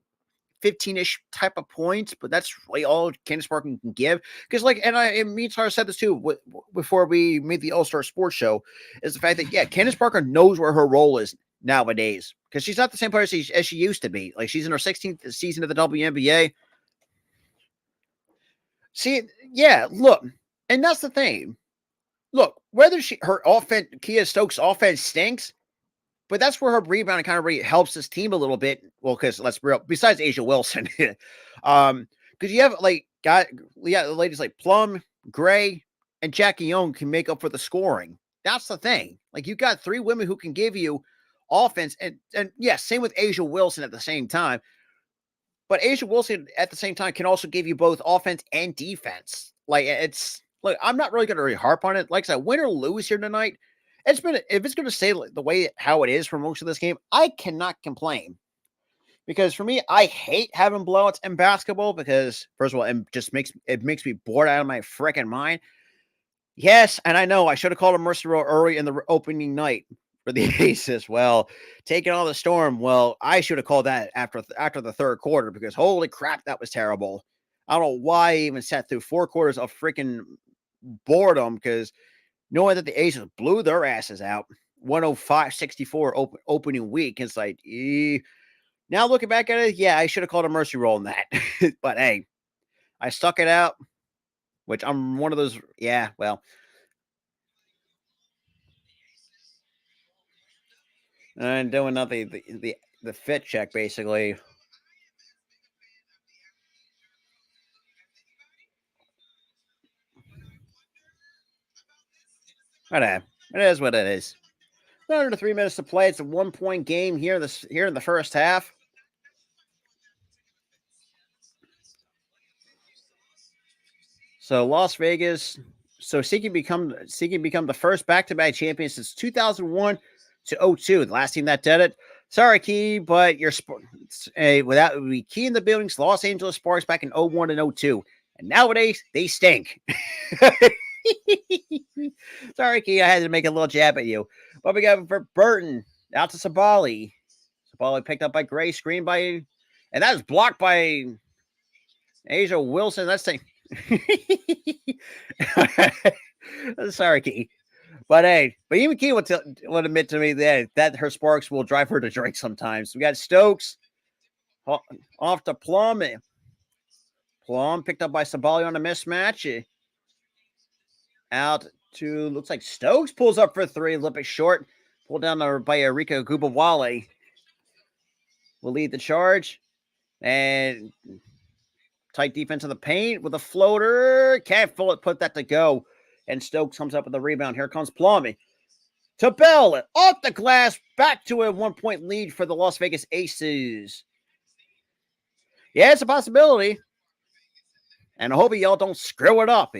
15-ish type of points, but that's really all Candace Parker can give. Because, like, and me and Tara said this too before we made the All-Star Sports Show, is the fact that, yeah, Candace Parker knows where her role is nowadays. Because she's not the same player as she used to be. Like, she's in her 16th season of the WNBA. See, yeah, look, and that's the thing. Look, whether her offense, Kia Stokes' offense stinks, but that's where her rebounding kind of really helps this team a little bit. Well, because let's be real, besides Asia Wilson, because you have the ladies like Plum, Gray, and Jackie Young can make up for the scoring. That's the thing. Like, you got 3 women who can give you offense, and yeah, same with Asia Wilson at the same time. But Asia Wilson at the same time can also give you both offense and defense. Like, look, I'm not really going to really harp on it. Like I said, win or lose here tonight, if it's going to stay the way how it is for most of this game, I cannot complain. Because for me, I hate having blowouts in basketball because, first of all, it makes me bored out of my freaking mind. Yes, and I know I should have called a mercy rule early in the opening night for the Aces. Well, taking on the Storm. Well, I should have called that after the third quarter because holy crap, that was terrible. I don't know why I even sat through 4 quarters of freaking boredom because knowing that the Aces blew their asses out 105-64 opening week. It's like, now looking back at it, yeah, I should have called a mercy roll in that. But hey, I stuck it out, which I'm one of those. Yeah, well. And doing nothing, the fit check basically. Whatever. It is what it is. Under 3 minutes to play. It's a 1-point game here in the first half. So Las Vegas. So seeking become the first back-to-back champion since 2001 to 02. The last team that did it. Sorry, Key, but you're without Key in the buildings. Los Angeles Sparks back in 01 and 02, and nowadays they stink. Sorry, Key, I had to make a little jab at you. But we got for Burton out to Sabali. Sabali picked up by Gray, screened by, and that is blocked by Asia Wilson. That's saying. Sorry, Key. But hey, even Key would admit to me that her sparks will drive her to drink sometimes. We got Stokes off to Plum. Plum picked up by Sabali on a mismatch. Out to, looks like Stokes pulls up for 3, a little bit short. Pulled down by Erika Gubawale. Will lead the charge. And tight defense in the paint with a floater. Can't put that to go. And Stokes comes up with a rebound. Here comes Plum. To Bell. Off the glass. Back to a 1-point lead for the Las Vegas Aces. Yeah, it's a possibility. And I hope y'all don't screw it up.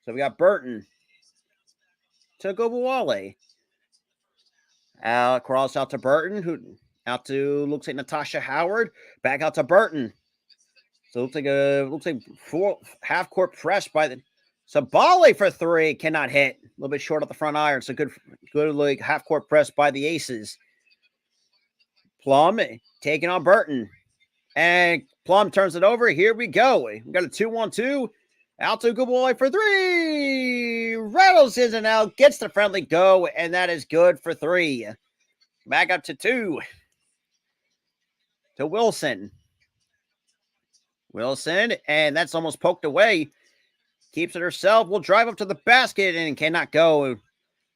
So we got Burton to Gobawale. Cross out to Burton, who out to, looks like Natasha Howard. Back out to Burton. So it looks like 4 half-court press by the Sabali for 3. Cannot hit. A little bit short at the front iron. So good like half-court press by the Aces. Plum taking on Burton. And Plum turns it over. Here we go. We got a 2-1-2. Out to Gubawale for 3. Rattles in and out. Gets the friendly go. And that is good for 3. Back up to 2. To Wilson. And that's almost poked away. Keeps it herself. Will drive up to the basket and cannot go.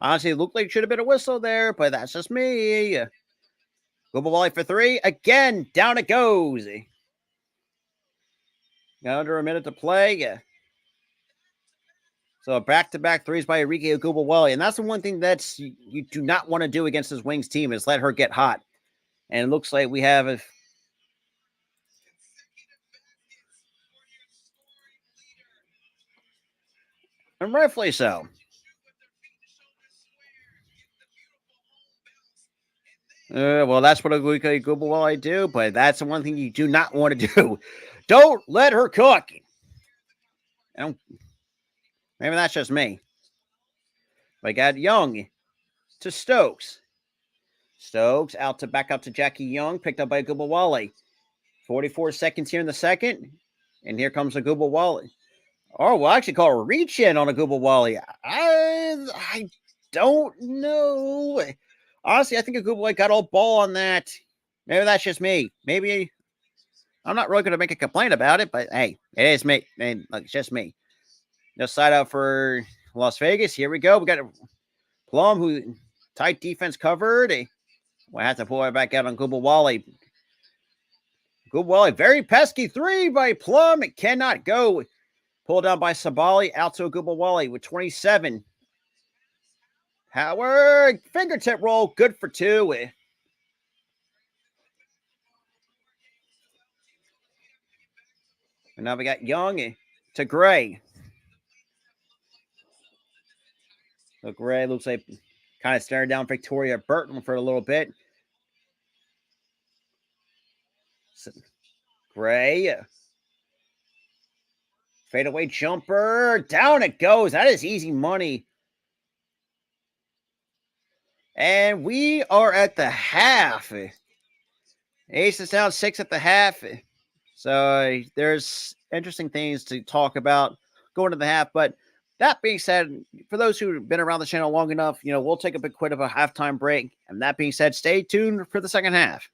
Honestly, it looked like it should have been a whistle there, but that's just me. Gubawale for 3. Again, down it goes. Got under a minute to play. So back-to-back 3s by Erika Gubawale. And that's the one thing that's you do not want to do against this Wings team is let her get hot. And it looks like we have and rightfully so. Well, that's what Erika Gubawale do, but that's the one thing you do not want to do. Don't let her cook. Maybe that's just me. But got Young. to Stokes. Stokes out to back out to Jackie Young, picked up by Agubawale. 44 seconds here in the second. And here comes Agubawale. Oh, we'll actually call a reach in on Agubawale. I don't know. Honestly, I think Agubawale got all ball on that. Maybe that's just me. Maybe I'm not really going to make a complaint about it, but hey, it is me. And look, it's just me. No side out for Las Vegas. Here we go. We got Plum, who tight defense covered. We'll have to pull it back out on Agubawale. Agubawale, very pesky three by Plum. It cannot go. Pulled down by Sabali, out to Agubawale with 27. Howard, fingertip roll, good for two. And now we got Young to Gray. So Gray looks like kind of staring down Victoria Burton for a little bit. So, Gray. Fadeaway jumper. Down it goes. That is easy money. And we are at the half. Ace is down 6 at the half. So there's interesting things to talk about going to the half. But that being said, for those who've been around the channel long enough, we'll take a bit of a halftime break. And that being said, stay tuned for the second half.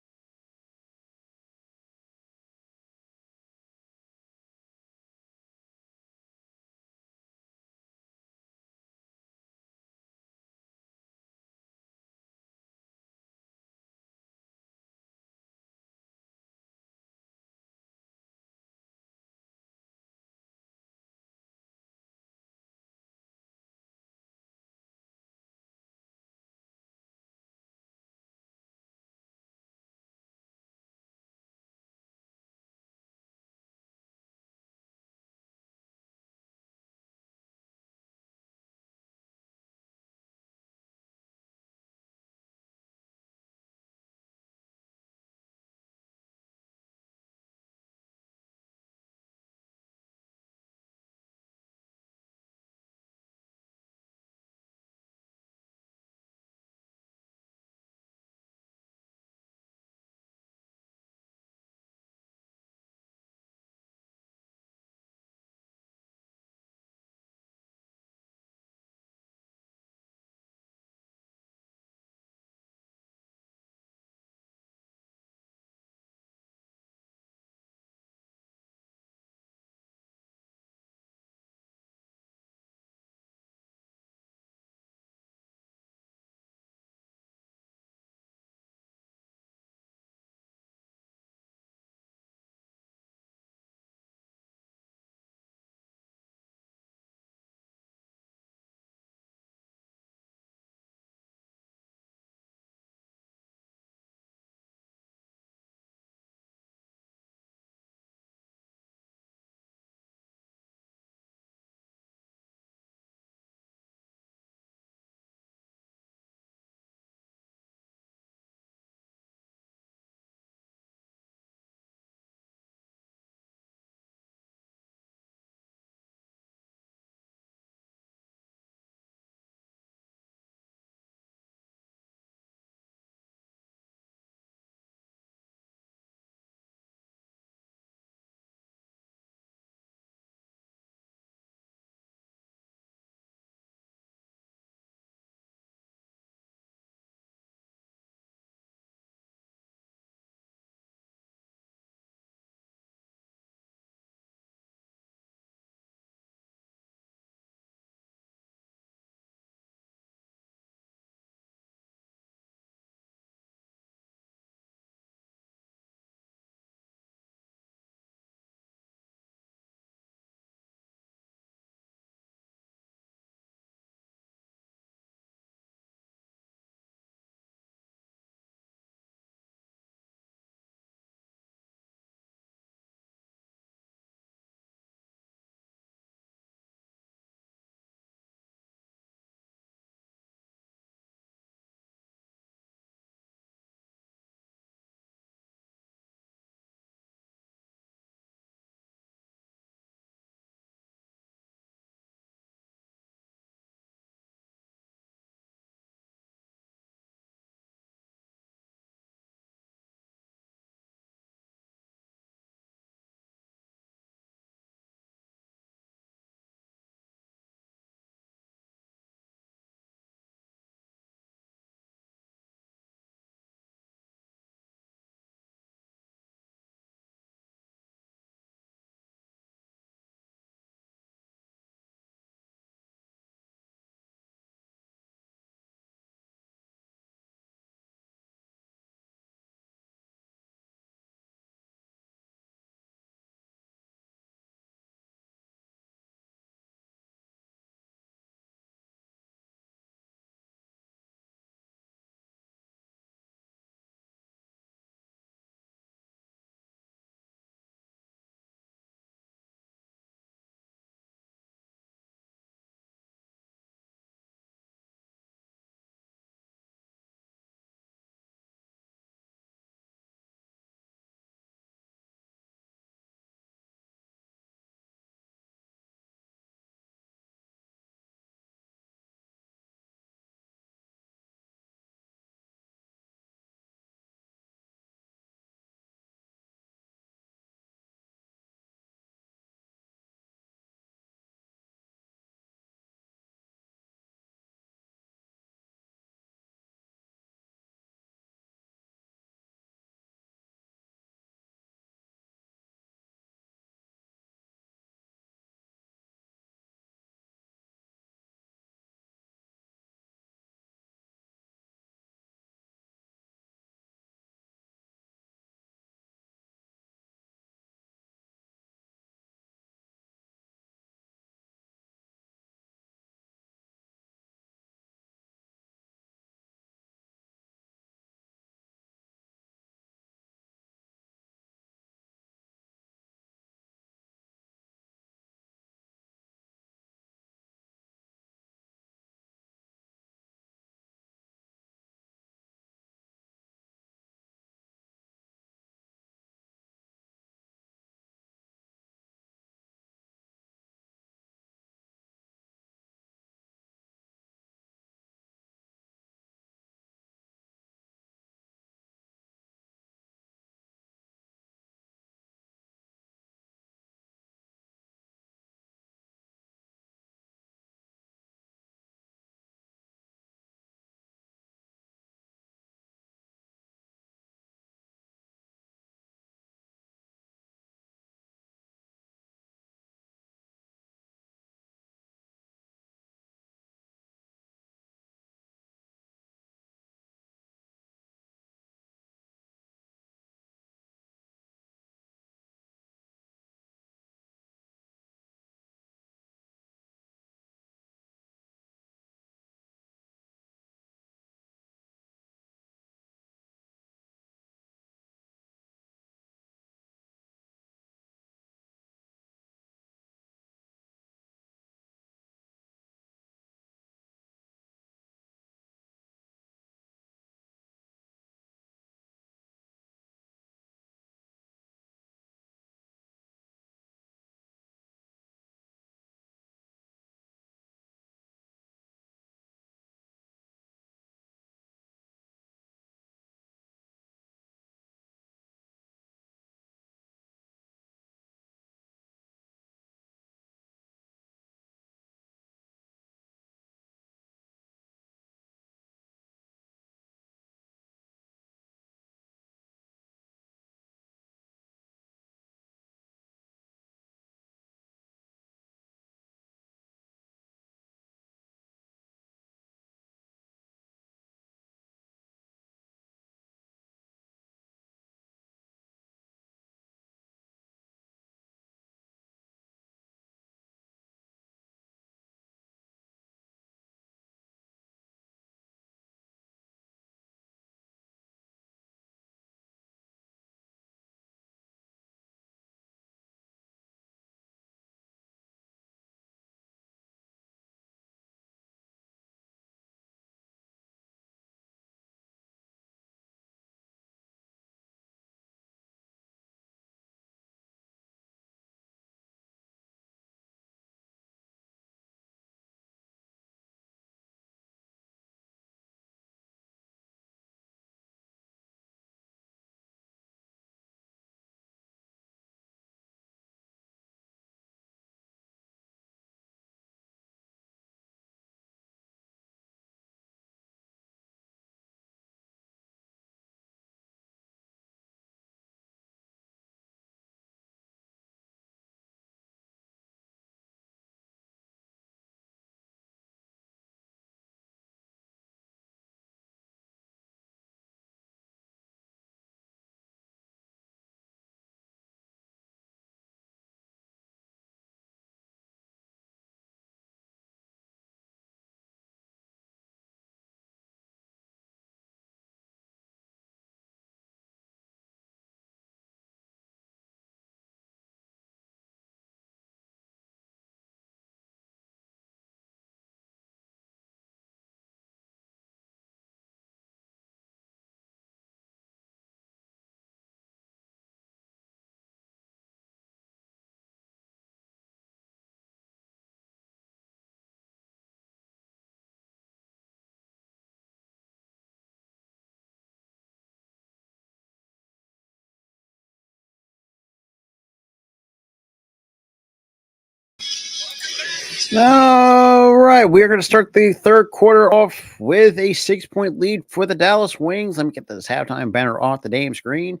All right, we're going to start the third quarter off with a 6-point lead for the Dallas Wings. Let me get this halftime banner off the damn screen.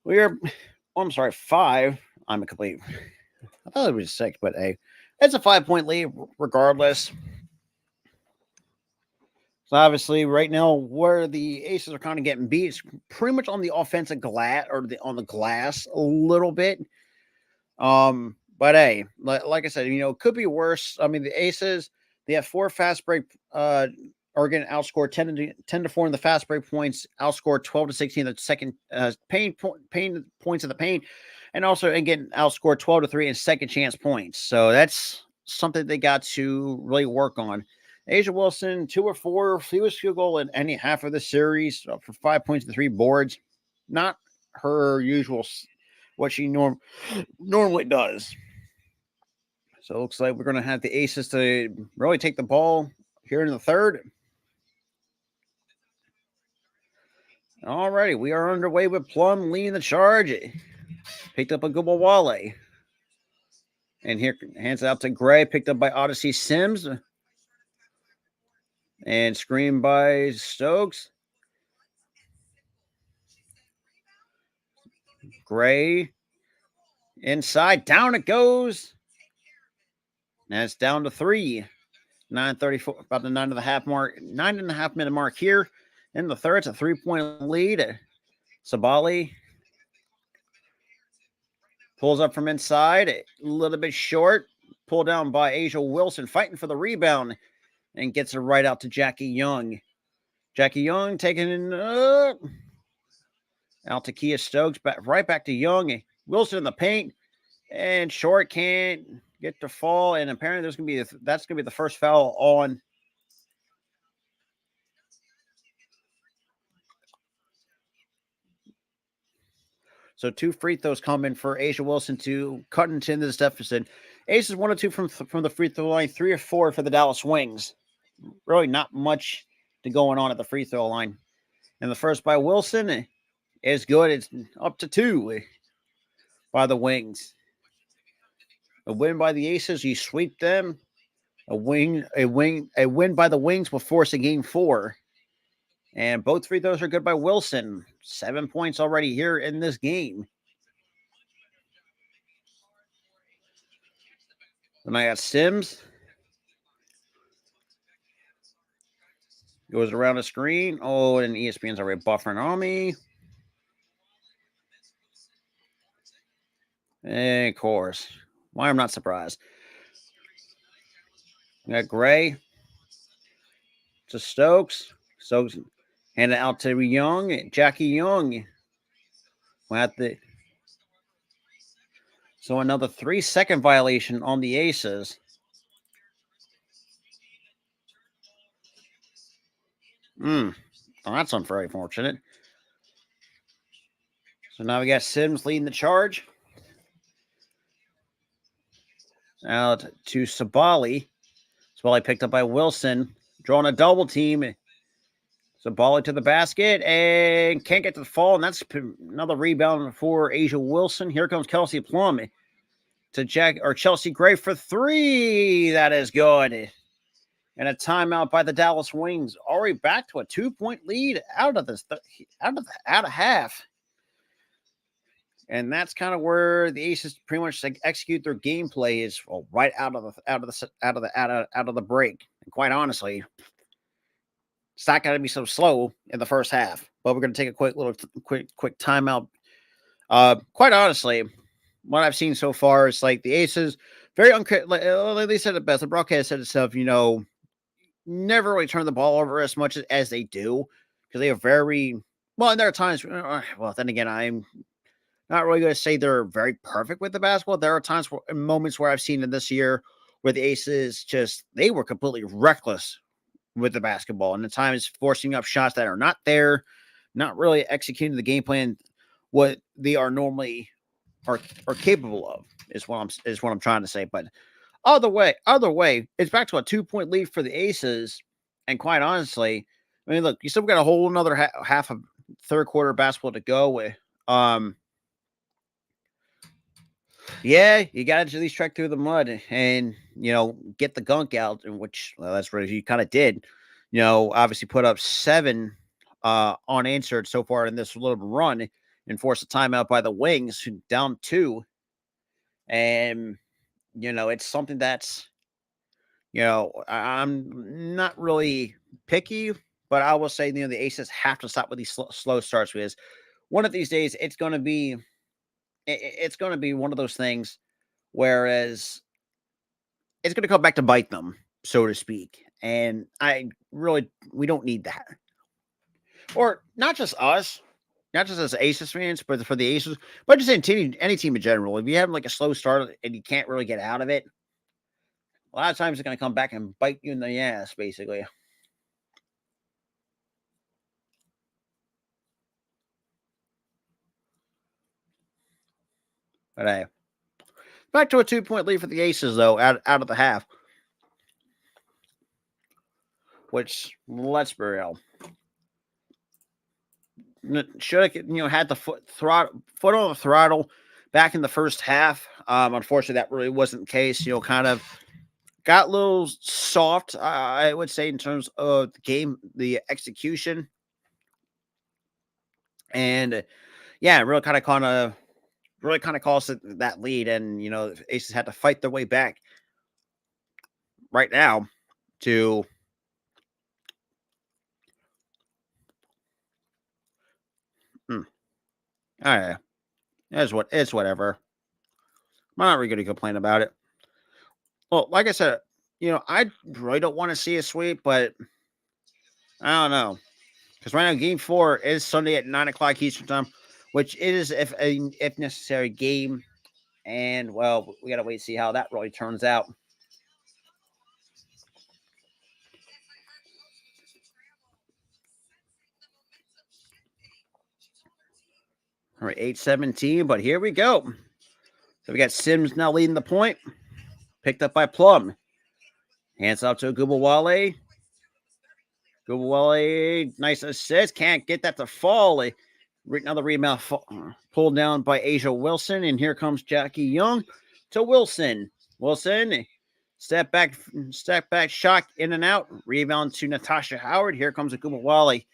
We are, I'm sorry, 5. I'm a complete. I thought it was 6, but hey, it's a 5-point lead regardless. So obviously, right now, where the Aces are kind of getting beat is pretty much on the offensive glass or on the glass a little bit. But hey, like I said, it could be worse. I mean, the Aces, they have 4 fast break. Are getting outscored 10 to 4 in the fast break points, outscored 12 to 16 in the second paint points in the paint, and also again outscored 12 to 3 in second chance points. So that's something they got to really work on. Asia Wilson, 2 or 4, fewest field goal in any half of the series for 5 points and 3 boards. Not her usual, what she normally does. So it looks like we're going to have the Aces to really take the ball here in the third. Alrighty, we are underway with Plum leading the charge. Picked up a good Wale. And here, hands out to Gray, picked up by Odyssey Sims. And screened by Stokes. Gray. Inside, down it goes. And it's down to 3. 9:34, about the 9.5 minute mark here. In the third, it's a 3-point lead. Sabali pulls up from inside, a little bit short. Pulled down by Asia Wilson, fighting for the rebound, and gets it right out to Jackie Young. Jackie Young taking out to Kia Stokes, right back to Young. Wilson in the paint, and Short can't get to fall, and apparently that's gonna be the first foul on. So 2 free throws coming for Asia Wilson to cut into this deficit. Ace is 1 or 2 from the free throw line, 3 or 4 for the Dallas Wings. Really not much going on at the free throw line. And the first by Wilson is good. It's up to 2 by the Wings. A win by the Aces, you sweep them. A win by the Wings will force a game 4. And both free throws are good by Wilson. 7 points already here in this game. Then I got Sims. Goes around the screen. Oh, and ESPN's already buffering on me. And of course. Why I'm not surprised. We got Gray to Stokes. Stokes hand it out to Young. Jackie Young. So another 3-second violation on the Aces. Well, that's very fortunate. So now we got Sims leading the charge. Out to Sabali. Sabali picked up by Wilson. Drawing a double team. Sabali to the basket and can't get to the fall. And that's another rebound for Asia Wilson. Here comes Kelsey Plum to Chelsea Gray for 3. That is good. And a timeout by the Dallas Wings. Already back to a 2-point lead out of half. And that's kind of where the Aces pretty much execute their gameplay is right out of the break. And quite honestly, it's not going to be so slow in the first half. But we're going to take a quick timeout. Quite honestly, what I've seen so far is like the Aces very like they said it best. The broadcast said itself, never really turn the ball over as much as they do because they are very well. And there are times. Well, then again, I'm not really going to say they're very perfect with the basketball. There are moments where I've seen in this year where the Aces they were completely reckless with the basketball, and at times forcing up shots that are not there, not really executing the game plan what they are normally are capable of is what I'm trying to say. But other way, it's back to a 2-point lead for the Aces, and quite honestly, I mean, look, you still got a whole another half of third quarter basketball to go with. Yeah, you got to at least trek through the mud and, get the gunk out, which that's what he kind of did. Obviously put up 7 unanswered so far in this little run and forced a timeout by the Wings, down 2. And, it's something that's, I'm not really picky, but I will say, the Aces have to stop with these slow starts because one of these days it's going to be one of those things. Whereas it's going to come back to bite them, so to speak. And we don't need that. Or not just us, not just as Aces fans, but for the Aces, but just any team in general. If you have like a slow start and you can't really get out of it, a lot of times it's going to come back and bite you in the ass, basically. But hey, back to a 2-point lead for the Aces, though, out of the half. Which, let's be real, should have had the foot on the throttle back in the first half. Unfortunately, that really wasn't the case. Kind of got a little soft, I would say, in terms of the game, the execution, and yeah, really kind of cost that lead, and Aces had to fight their way back right now to. Hmm, all right, it's whatever. I'm not really going to complain about it. Well, like I said, I really don't want to see a sweep, but I don't know. Because right now, Game 4 is Sunday at 9 o'clock Eastern Time, which is, if necessary, game. And, well, we got to wait and see how that really turns out. All right, 8-17, but here we go. So we got Sims now leading the point. Picked up by Plum. Hands off to Gubawale. Gubawale, nice assist. Can't get that to fall. Another rebound pulled down by Asia Wilson. And here comes Jackie Young to Wilson. Wilson, step back shot in and out. Rebound to Natasha Howard. Here comes Gubawale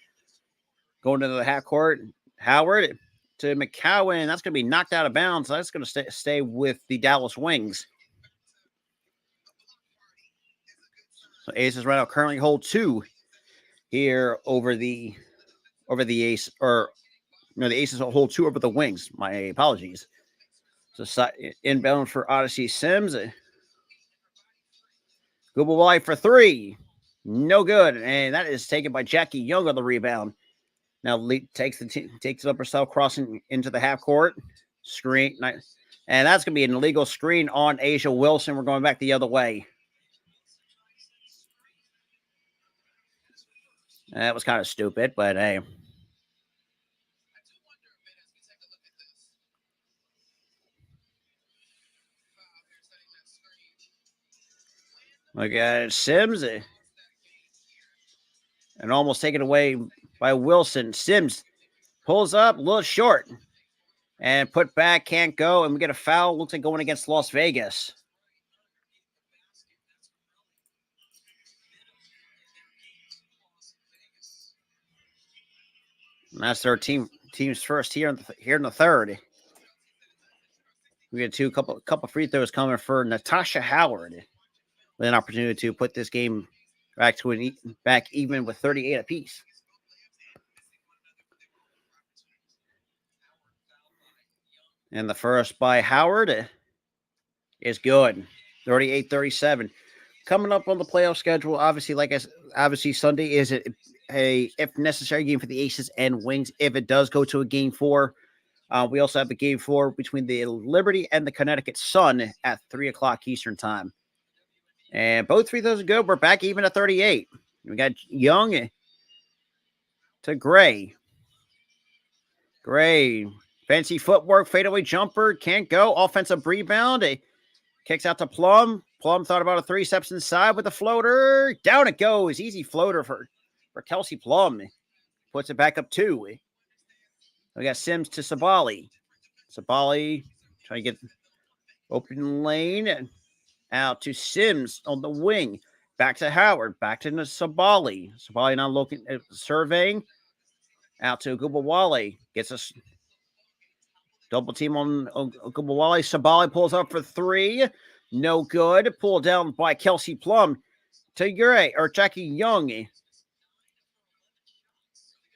going to the half court. Howard to McCowan. That's going to be knocked out of bounds. That's going to stay with the Dallas Wings. So Aces right now currently hold 2 here over the Ace, or the Aces hold 2 over the Wings. My apologies. So inbound for Odyssey Sims. Google for 3. No good. And that is taken by Jackie Young on the rebound. Now takes it up herself, crossing into the half court. Screen. And that's going to be an illegal screen on Asia Wilson. We're going back the other way. That was kind of stupid, but hey. Look at Sims. And almost taken away by Wilson. Sims pulls up, a little short. And put back, can't go. And we get a foul. Looks like going against Las Vegas. And that's their team's first here in the third. We get a couple free throws coming for Natasha Howard. With an opportunity to put this game back even with 38 apiece. And the first by Howard is good. 38-37. Coming up on the playoff schedule, obviously Sunday is a if necessary game for the Aces and Wings. If it does go to a Game 4, we also have the Game 4 between the Liberty and the Connecticut Sun at 3 o'clock Eastern Time. And both free throws are good. We're back even at 38. We got Young to Gray. Gray, fancy footwork, fadeaway jumper, can't go. Offensive rebound. Kicks out to Plum. Plum thought about a 3 steps inside with a floater. Down it goes. Easy floater for Kelsey Plum. Puts it back up 2. We got Sims to Sabali. Sabali trying to get Open lane. Out to Sims on the wing. Back to Howard. Back to Sabali. Sabali now looking at surveying. Out to Gubawale. Gets a double team on Gubawale. Sabali pulls up for three. No good. Pulled down by Kelsey Plum to Gray or Jackie Young.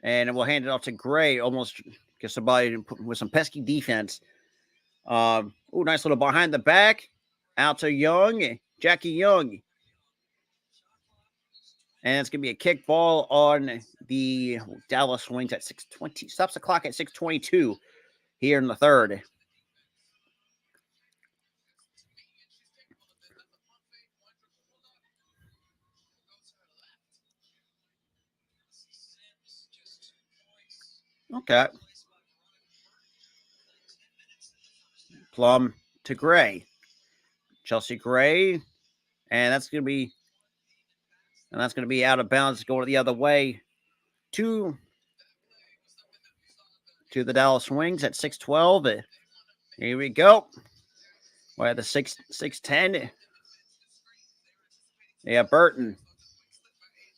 And we'll hand it off to Gray. Almost gets somebody with some pesky defense. Nice little behind the back. Out to Young. Jackie Young. And it's going to be a kick ball on the Dallas Wings at 6:20. Stops the clock at 6:22 here in the third. Okay. Plum to Gray. Chelsea Gray. And that's going to be out of bounds going the other way to the Dallas Wings at 6:12. Here we go. We're at the 6:10. Yeah, Burton.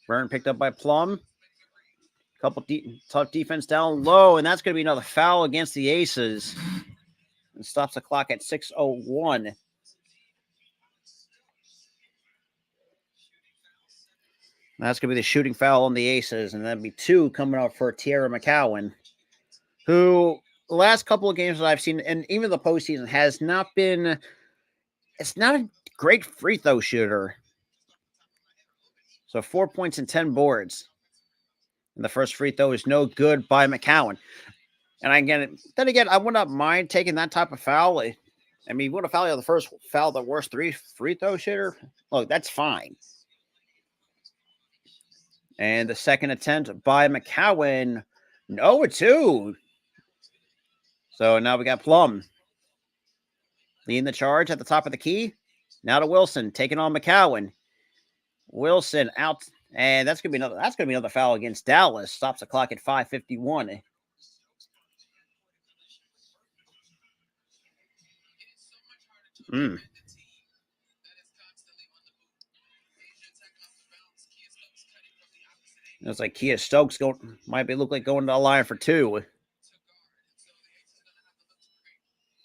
Burton picked up by Plum. Couple tough defense down low, and that's going to be another foul against the Aces. And stops the clock at 6:01. That's going to be the shooting foul on the Aces, and that'd be two coming up for Tierra McCowan, who the last couple of games that I've seen, and even the postseason, has not been. It's not a great free throw shooter. So 4 points and 10 boards. And the first free throw is no good by McCowan. And then again, I would not mind taking that type of foul. I mean, you want to foul on the first foul, the worst three free throw shooter? Look, that's fine. And the second attempt by McCowan, no, 2. So now we got Plum leading the charge at the top of the key. Now to Wilson, taking on McCowan. Wilson out, and that's gonna be another foul against Dallas. Stops the clock at 5:51. It's like Kia Stokes might look like going to the line for 2.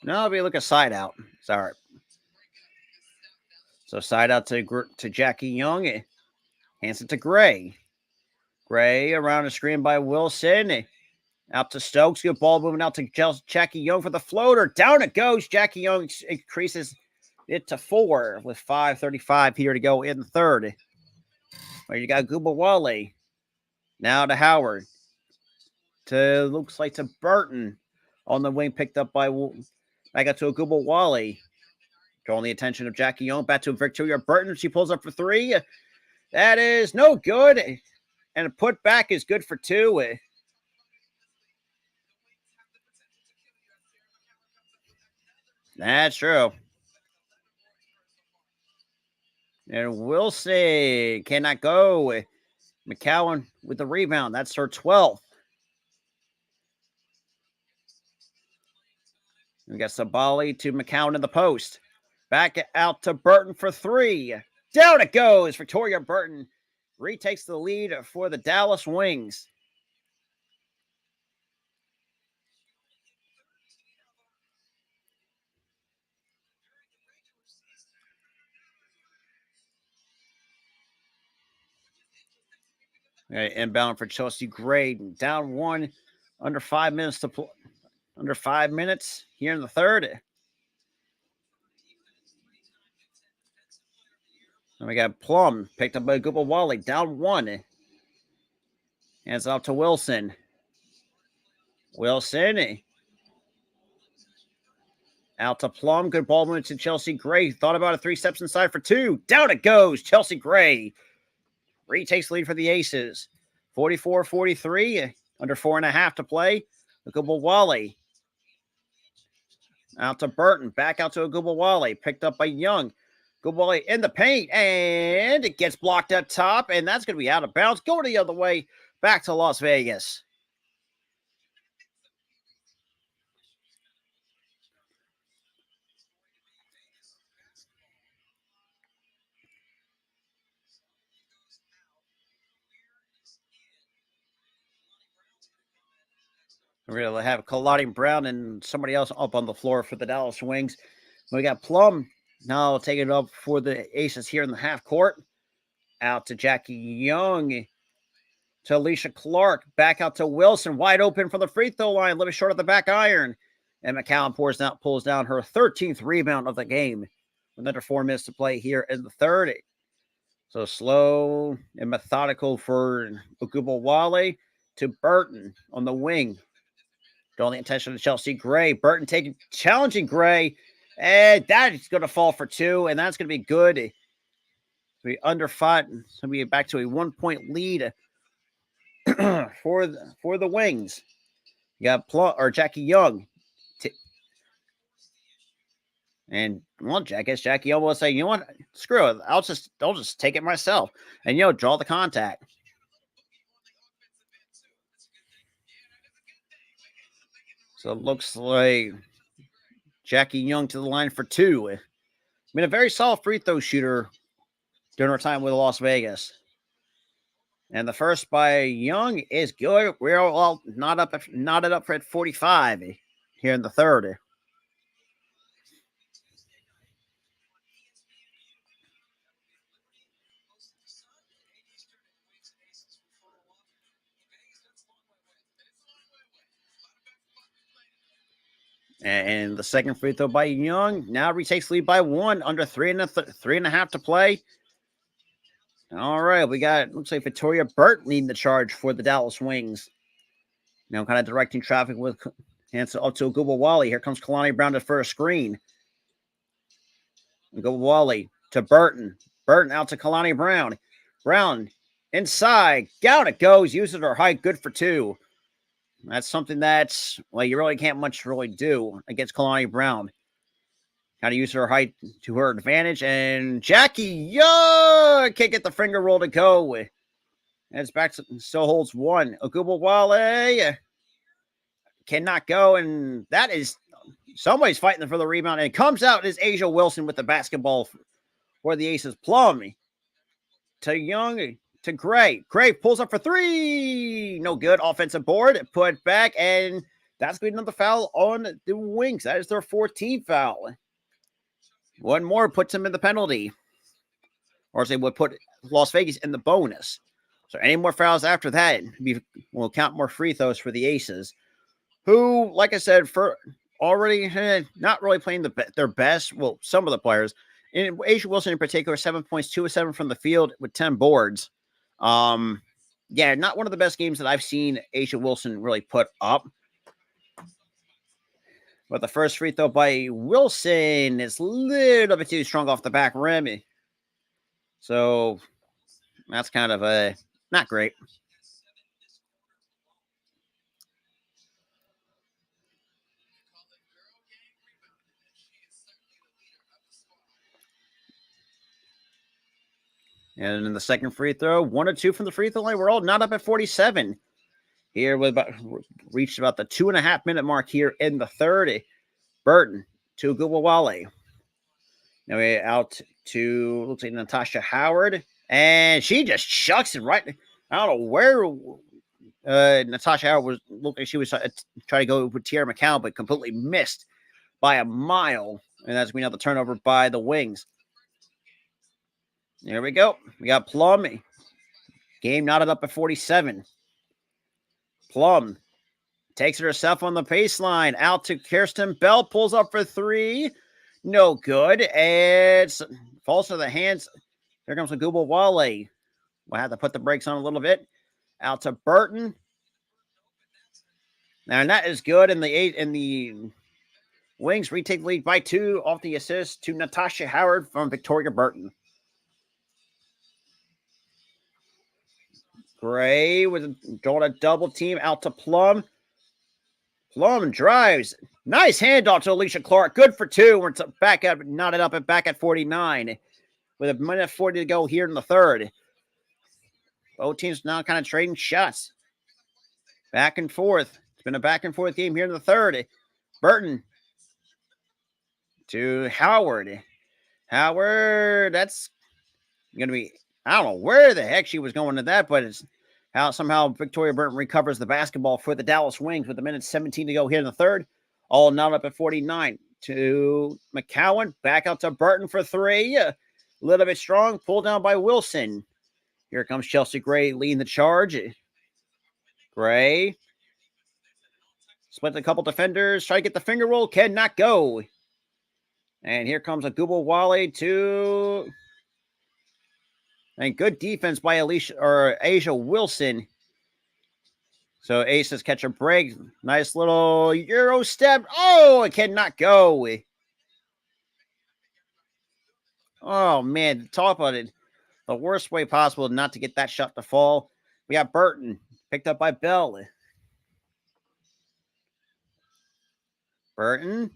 No, it'll be look a side out. It's all right. So side out to Jackie Young. Hands it to Gray. Gray around the screen by Wilson. Out to Stokes. Good ball moving out to Jackie Young for the floater. Down it goes. Jackie Young increases it to 4 with 5:35 here to go in the third. Where you got Gubawale. Now to Howard. Looks like to Burton on the wing, picked up by back up to Gubawale. Drawing the attention of Jackie Young. Back to Victoria Burton. She pulls up for 3. That is no good. And a putback is good for 2. That's true. And Wilson cannot go. McCowan with the rebound. That's her 12th. We got Sabali to McCowan in the post. Back out to Burton for 3. Down it goes. Victoria Burton retakes the lead for the Dallas Wings. Inbound for Chelsea Gray. Down 1. Under 5 minutes to play. Under 5 minutes here in the third. And we got Plum picked up by Gubawale. Down 1. Hands off to Wilson. Wilson. Out to Plum. Good ball movement to Chelsea Gray. Thought about it. 3 steps inside for 2. Down it goes. Chelsea Gray retakes the lead for the Aces. 44-43. Under 4.5 to play. Gubawale. Out to Burton. Back out to Gubawale. Picked up by Young. Gubawale in the paint. And it gets blocked up top. And that's going to be out of bounds. Going the other way. Back to Las Vegas. We're going to have Kalani Brown and somebody else up on the floor for the Dallas Wings. We got Plum now taking it up for the Aces here in the half court. Out to Jackie Young. To Alicia Clark. Back out to Wilson. Wide open from the free throw line. A little short of the back iron. And McCallum pulls down her 13th rebound of the game. With under 4 minutes to play here in the third. So slow and methodical for Ogubawale to Burton on the wing. Drawing the attention to Chelsea Gray. Burton challenging Gray. And that is going to fall for 2. And that's going to be good. We under 5. So we get back to a 1-point lead for the Wings. You got Jackie Young. And well, I guess Jackie Young will say, you know what? Screw it. I'll just take it myself. And draw the contact. So it looks like Jackie Young to the line for 2. I mean, a very solid free throw shooter during our time with Las Vegas. And the first by Young is good. We're all knotted up for 45 here in the third. And the second free throw by Young now retakes lead by 1, under 3.5 to play. All right, we got, looks like Victoria Burt leading the charge for the Dallas Wings. Now kind of directing traffic with hands up to Ogubawale. Here comes Kalani Brown to first screen. Ogubawale to Burton. Burton out to Kalani Brown. Brown inside. Down it goes. Uses her height. Good for 2. That's something that's, well, you really can't much really do against Kalani Brown. Got to use her height to her advantage. And Jackie Young can't get the finger roll to go. And it's back to, still holds 1. Ogubawale cannot go. And that is, somebody's fighting for the rebound. And it comes out is Asia Wilson with the basketball for the Aces. Plum to Young to Gray. Gray pulls up for 3. No good. Offensive board. Put back. And that's going to be another foul on the Wings. That is their 14th foul. One more puts them in the penalty. Or they would put Las Vegas in the bonus. So any more fouls after that, we'll count more free throws for the Aces. Who, like I said, for already not really playing their best. Well, some of the players. And Asia Wilson in particular, 7 points, 2 of 7 from the field with 10 boards. Yeah, not one of the best games that I've seen Asia Wilson really put up. But the first free throw by Wilson is a little bit too strong off the back rim. So that's kind of not great. And in the second free throw, 1 or 2 from the free throw line. We're all not up at 47. Here we reached about the 2.5 minute mark here in the third. Burton to Ogubawale. Now we out to, looks like Natasha Howard. And she just chucks it right. I don't know where Natasha Howard was, looked like she was trying to go with Tierra McCall, but completely missed by a mile. And that's we know the turnover by the Wings. There we go. We got Plum. Game knotted up at 47. Plum takes it herself on the baseline. Out to Kirsten Bell. Pulls up for 3. No good. And falls to the hands. Here comes Ogubawale. We'll have to put the brakes on a little bit. Out to Burton. And that is good. And the Wings retake the lead by 2 off the assist to Natasha Howard from Victoria Burton. Gray with drawing a double team out to Plum. Plum drives. Nice handoff to Alicia Clark. Good for 2. We're back up, knotted up and back at 49 with a minute 40 to go here in the third. Both teams now kind of trading shots. Back and forth. It's been a back and forth game here in the third. Burton to Howard. Howard, that's going to be, I don't know where the heck she was going to that, but How somehow Victoria Burton recovers the basketball for the Dallas Wings with a minute 17 to go here in the third. All knot up at 49 to McCowan. Back out to Burton for three. A little bit strong. Pulled down by Wilson. Here comes Chelsea Gray leading the charge. Gray. Split a couple defenders. Try to get the finger roll. Cannot go. And here comes a Google Wally to... And good defense by Asia Wilson. So Aces catch a break. Nice little Euro step. Oh, it cannot go. Oh, man. Talk about it. The worst way possible not to get that shot to fall. We got Burton. Picked up by Bell. Burton.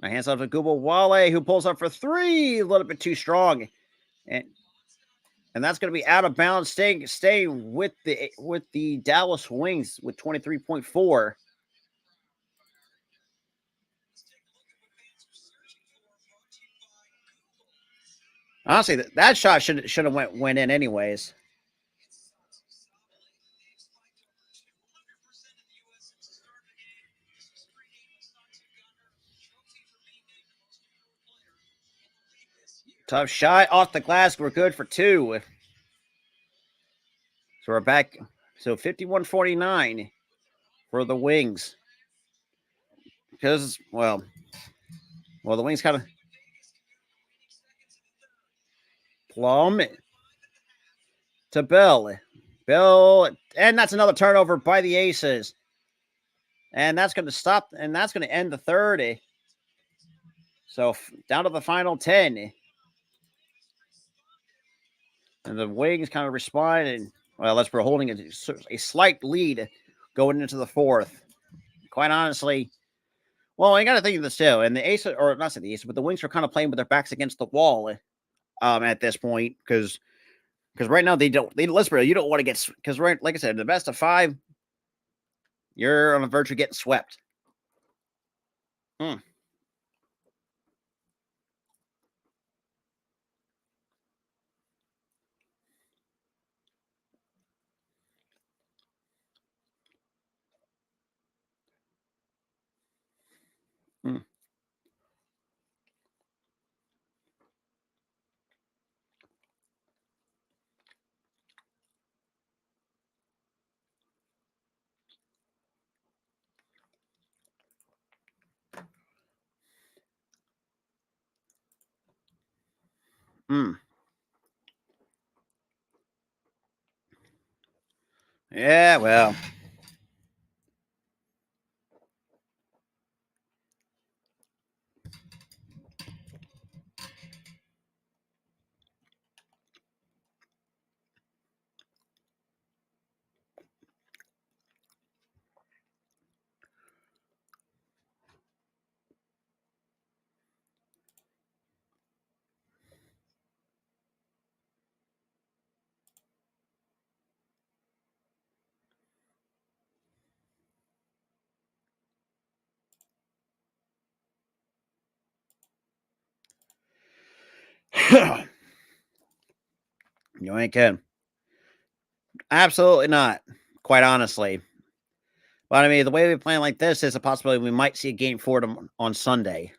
My hands off to Google Wale, who pulls up for three. A little bit too strong. And that's going to be out of bounds, staying with the Dallas Wings with 23.4. Honestly, that shot should have went in anyways. Tough shot off the glass. We're good for two. So we're back. So 51-49 for the Wings. Because, well, the Wings kind of Plum to Bell. And that's another turnover by the Aces. And that's going to stop, and that's going to end the third. So down to the final 10. And the Wings kind of respond, and, well, we're holding a slight lead going into the fourth. Quite honestly, well, I got to think of this too. And the Aces, or not the Aces, but the Wings are kind of playing with their backs against the wall at this point, because right now you don't want to get, because right, like I said, the best of five, you're on the verge of getting swept. Hmm. Hmm. Hmm. Yeah, well. You ain't kidding. Absolutely not. Quite honestly. But I mean, the way we plan like this is a possibility we might see a game for them on Sunday.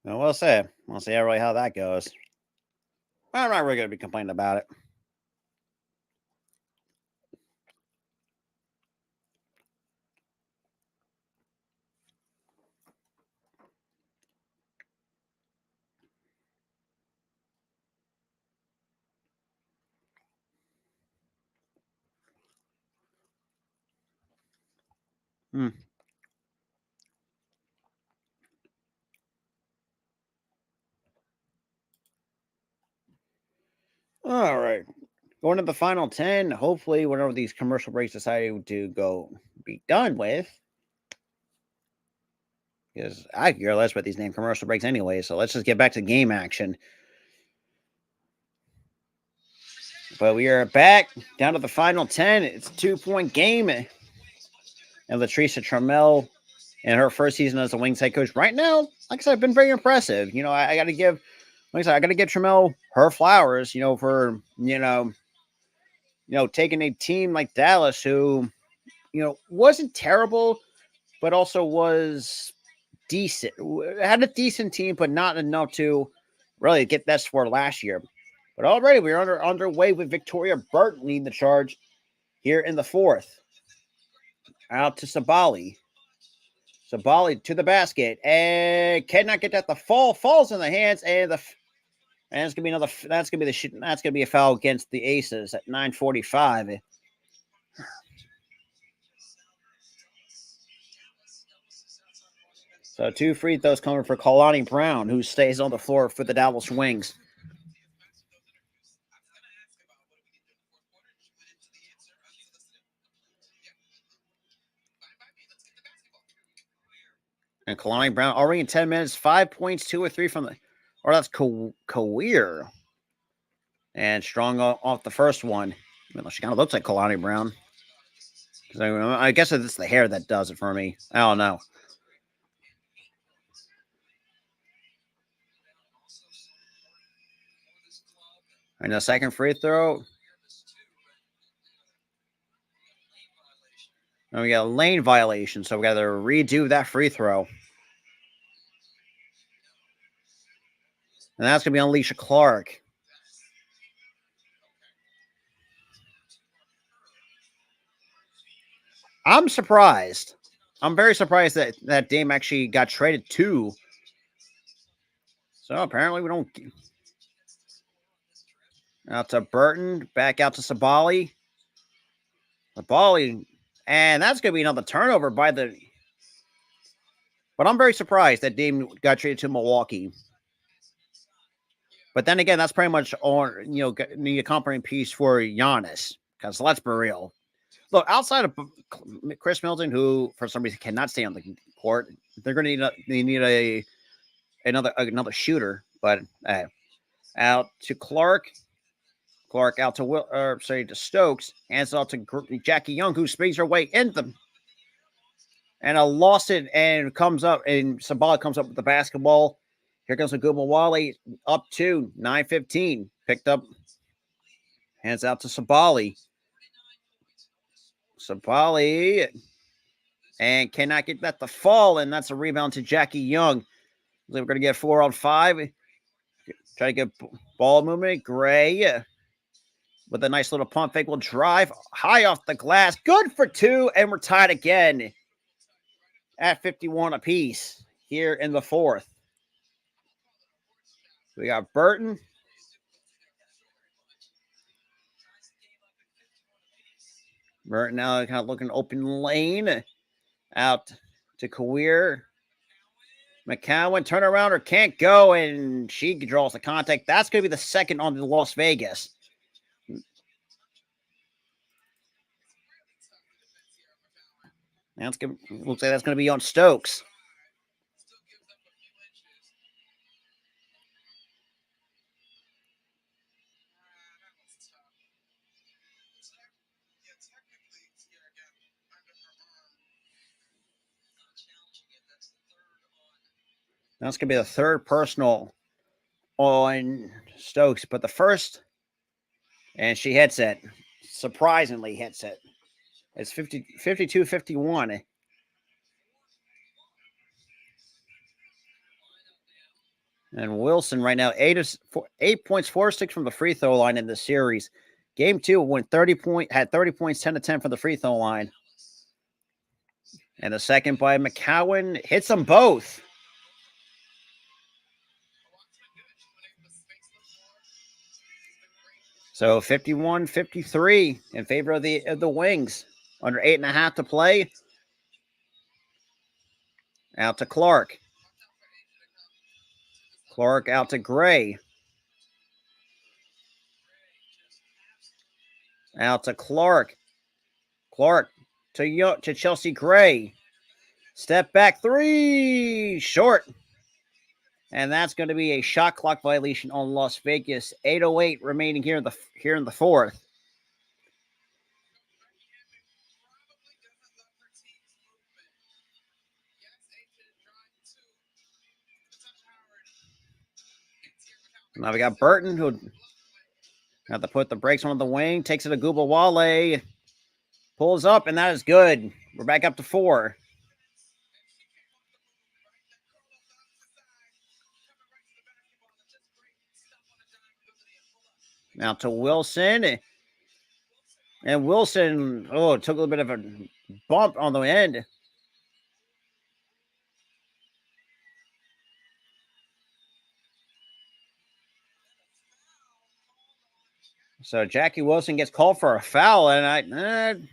Well, we'll see. We'll see really how that goes. I'm not really going to be complaining about it. Hmm. All right. Going to the final 10. Hopefully, whenever these commercial breaks decide to go be done with, because I could care less about these damn commercial breaks anyway. So let's just get back to game action. But we are back down to the final 10. It's a 2-point game. And Latricia Trammell in her first season as a Wings head coach right now, like I said, been very impressive. I got to give, like I said, I got to give Trammell her flowers, for, taking a team like Dallas who, wasn't terrible, but also was decent. Had a decent team, but not enough to really get that score last year. But already we're underway with Victoria Burton leading the charge here in the fourth. Out to Sabali. Sabali to the basket and cannot get that. The falls in the hands, and it's gonna be another. That's gonna be a foul against the Aces at 9:45. So 2 free throws coming for Kalani Brown, who stays on the floor for the Dallas Wings. And Kalani Brown already in 10 minutes, 5 points, 2 or 3 from the, or that's Kawir. And strong off the first one. She kind of looks like Kalani Brown. I guess it's the hair that does it for me. I don't know. And the second free throw. And we got a lane violation, so we got to redo that free throw. And that's going to be on Alicia Clark. I'm surprised. I'm very surprised that Dame actually got traded too. So apparently we don't. Out to Burton, back out to Sabali. Sabali, and that's going to be another turnover by the. But I'm very surprised that Dame got traded to Milwaukee. But then again, that's pretty much on the accompanying piece for Giannis. Because let's be real. Look, outside of Chris Middleton, who for some reason cannot stay on the court, they're going to need another shooter. But out to Clark. Clark out to Stokes. Hands off to Jackie Young, who speeds her way into and lost it and comes up, and Sabali comes up with the basketball. Here comes Agumawale up to 9:15. Picked up. Hands out to Sabali. Sabali and cannot get that to fall, and that's a rebound to Jackie Young. We're going to get 4 on 5. Try to get ball movement. Gray with a nice little pump fake will drive high off the glass. Good for 2, and we're tied again at 51 apiece here in the fourth. We got Burton. Burton now kind of looking open lane. Out to Kawir. McCowan, turn around or can't go, and she draws the contact. That's going to be the second on the Las Vegas. Looks like that's going to be on Stokes. That's going to be the third personal on Stokes, but the first, and she hits it. Surprisingly hits it. It's 52-51. And Wilson right now, 8 points, 4-6 from the free throw line in this series. Game 2 went 30 points, 10 to 10 from the free throw line. And the second by McCowan hits them both. So 51-53 in favor of the Wings. Under 8.5 to play. Out to Clark. Clark out to Gray. Out to Clark. Clark to Chelsea Gray. Step back three. Short. And that's going to be a shot clock violation on Las Vegas. 8:08 remaining here in the fourth. Now we got Burton, who have to put the brakes on the wing, takes it to Gubawale, pulls up, and that is good. We're back up to 4. Now to Wilson. And Wilson, took a little bit of a bump on the end. So Jackie Wilson gets called for a foul, and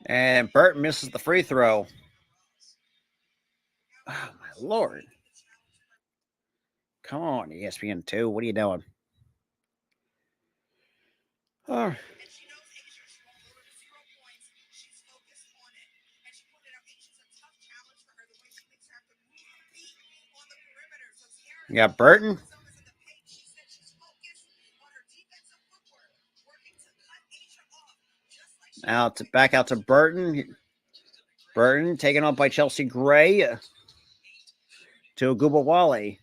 And Burton misses the free throw. Oh, my Lord. Come on, ESPN2. What are you doing? Oh. You got Burton. Back out to Burton. Burton taken on by Chelsea Gray. To Gubawale.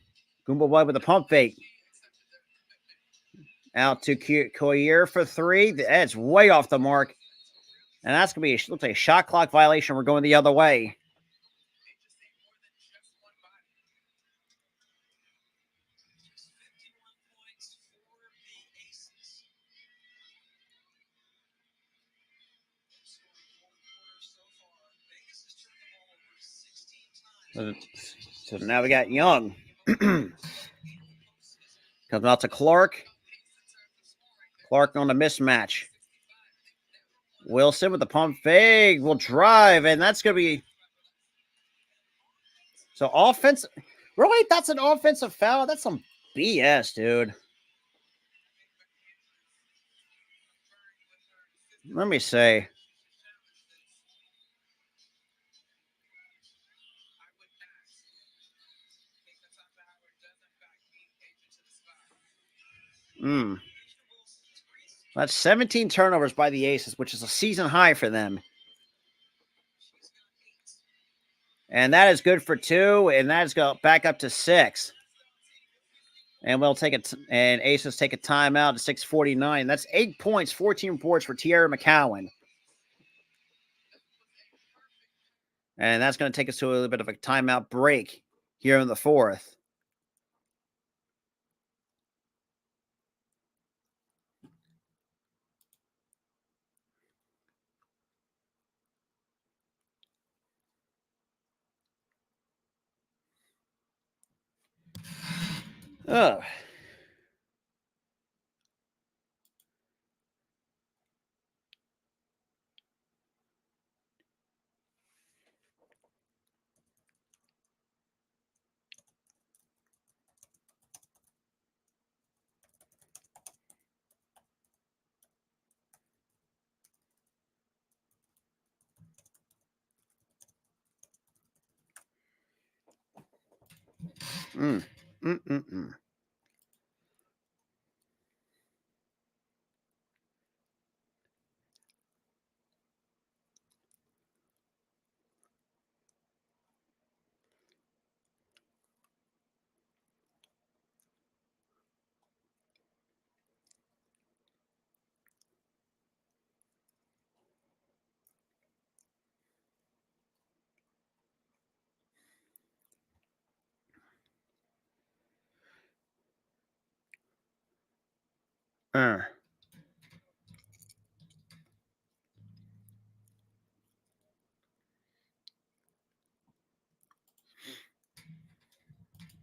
Gubawale with a pump fake. Out to Collier for 3. That's way off the mark. And that's going to be, looks like a shot clock violation. We're going the other way. So now we got Young. Comes out to Clark. Clark on the mismatch. Wilson with the pump fake will drive, and that's going to be... So offense... Really? That's an offensive foul? That's some BS, dude. Let me say. That's 17 turnovers by the Aces, which is a season high for them. And that is good for 2, and that is going back up to 6. And we'll take it, and Aces take a timeout at 6:49. That's 8 points, 14 boards for Tierra McCowan. And that's going to take us to a little bit of a timeout break here in the fourth. Oh.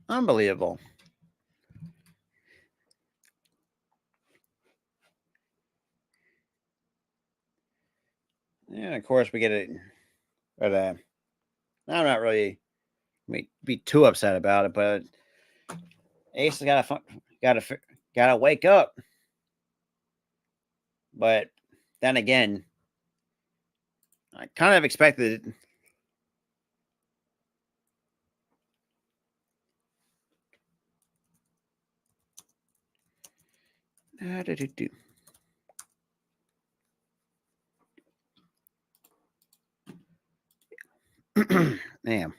Unbelievable. Yeah, of course we get it, but I'm not really be too upset about it. But Ace has gotta wake up. But then again, I kind of expected it. Damn.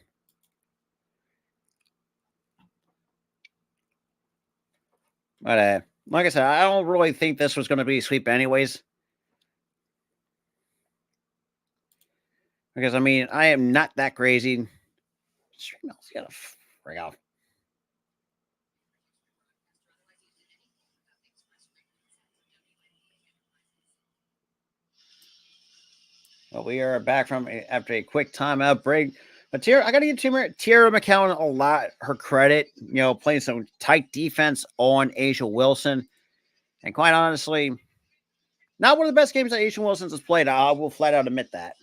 But like I said, I don't really think this was going to be a sweep, anyways. Because I mean, I am not that crazy. Streammel's got to frig off. Well, we are back from after a quick timeout break. But I got to give Tierra McCowan a lot her credit. You know, playing some tight defense on Asia Wilson, and quite honestly, not one of the best games that Asia Wilson has played. I will flat out admit that.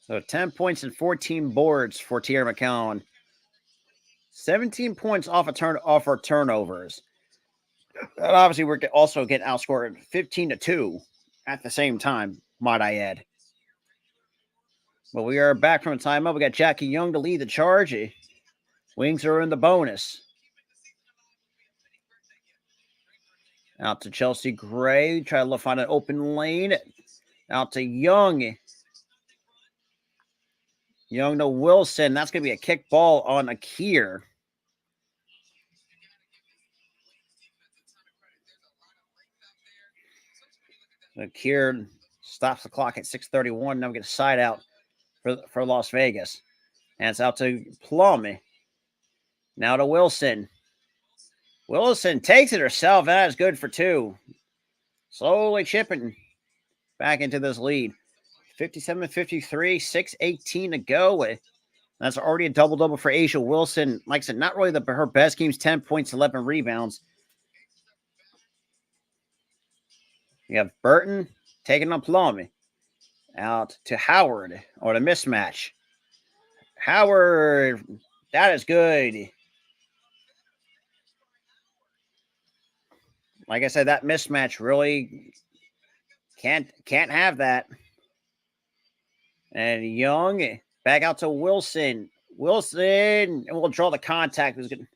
So 10 points and 14 boards for Tierra McCowan. 17 points off her turnovers. And obviously, we're also getting outscored 15-2 at the same time, might I add. But we are back from a timeout. We got Jackie Young to lead the charge. Wings are in the bonus. Out to Chelsea Gray. Try to find an open lane. Out to Young. Young to Wilson. That's going to be a kick ball on Akir. Akir stops the clock at 6:31. Now we get a side out for Las Vegas. And it's out to Plum. Now to Wilson. Wilson takes it herself. That is good for two. Slowly chipping back into this lead. 57-53, 6:18 to go. That's already a double-double for Asia Wilson. Like I said, not really her best games, 10 points, 11 rebounds. You have Burton taking on Plum. Out to Howard, or the mismatch. Howard, that is good. Like I said, that mismatch really can't have that. And Young back out to Wilson. Wilson, and we'll draw the contact. That's going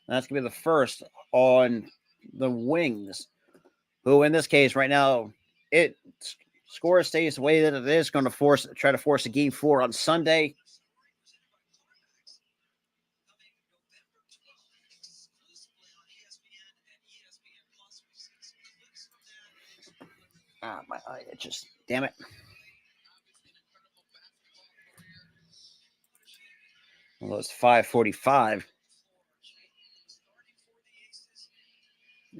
to be the first on the Wings, who in this case right now, it score stays the way that it is, going to try to force a game 4 on Sunday. My eye itches. Damn it. Well, it's 5:45.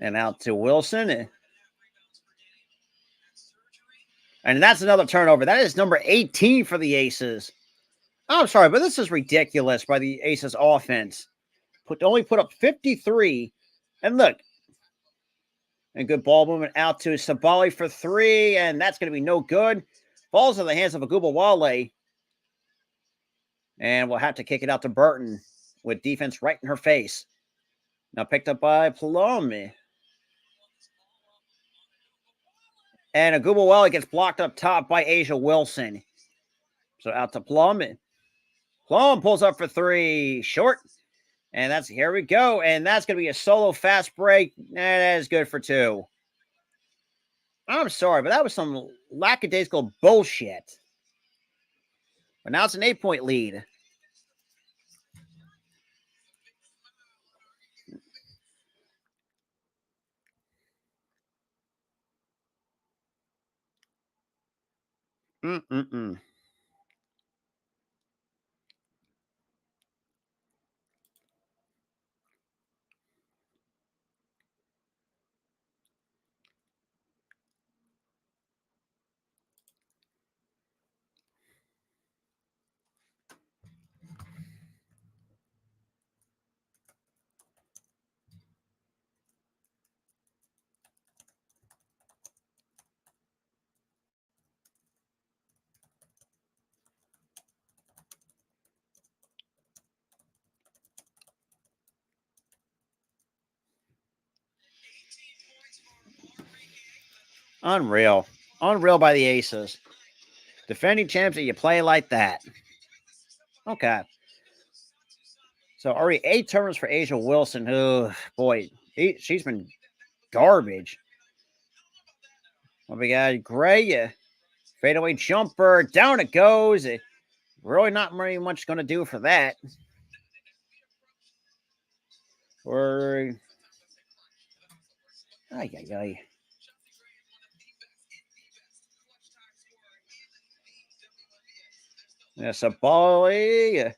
And out to Wilson. And that's another turnover. That is number 18 for the Aces. I'm sorry, but this is ridiculous by the Aces offense. Only put up 53. And look, and good ball movement out to Sabali for 3, and that's going to be no good. Falls in the hands of Agubawale. And we'll have to kick it out to Burton with defense right in her face. Now picked up by Plum. And Agubawale gets blocked up top by Asia Wilson. So out to Plum. Plum pulls up for 3. Short. And here we go. And that's going to be a solo fast break. And that is good for 2. I'm sorry, but that was some lackadaisical bullshit. But now it's an 8-point lead. Mm-mm-mm. Unreal. Unreal by the Aces. Defending champs, and you play like that. Okay. So already 8 turnovers for Asia Wilson. Oh, boy. She's been garbage. Well, we got Gray. Fadeaway jumper. Down it goes. Really not very much going to do for that. Or... Ay, ay, ay. Yeah, Sabali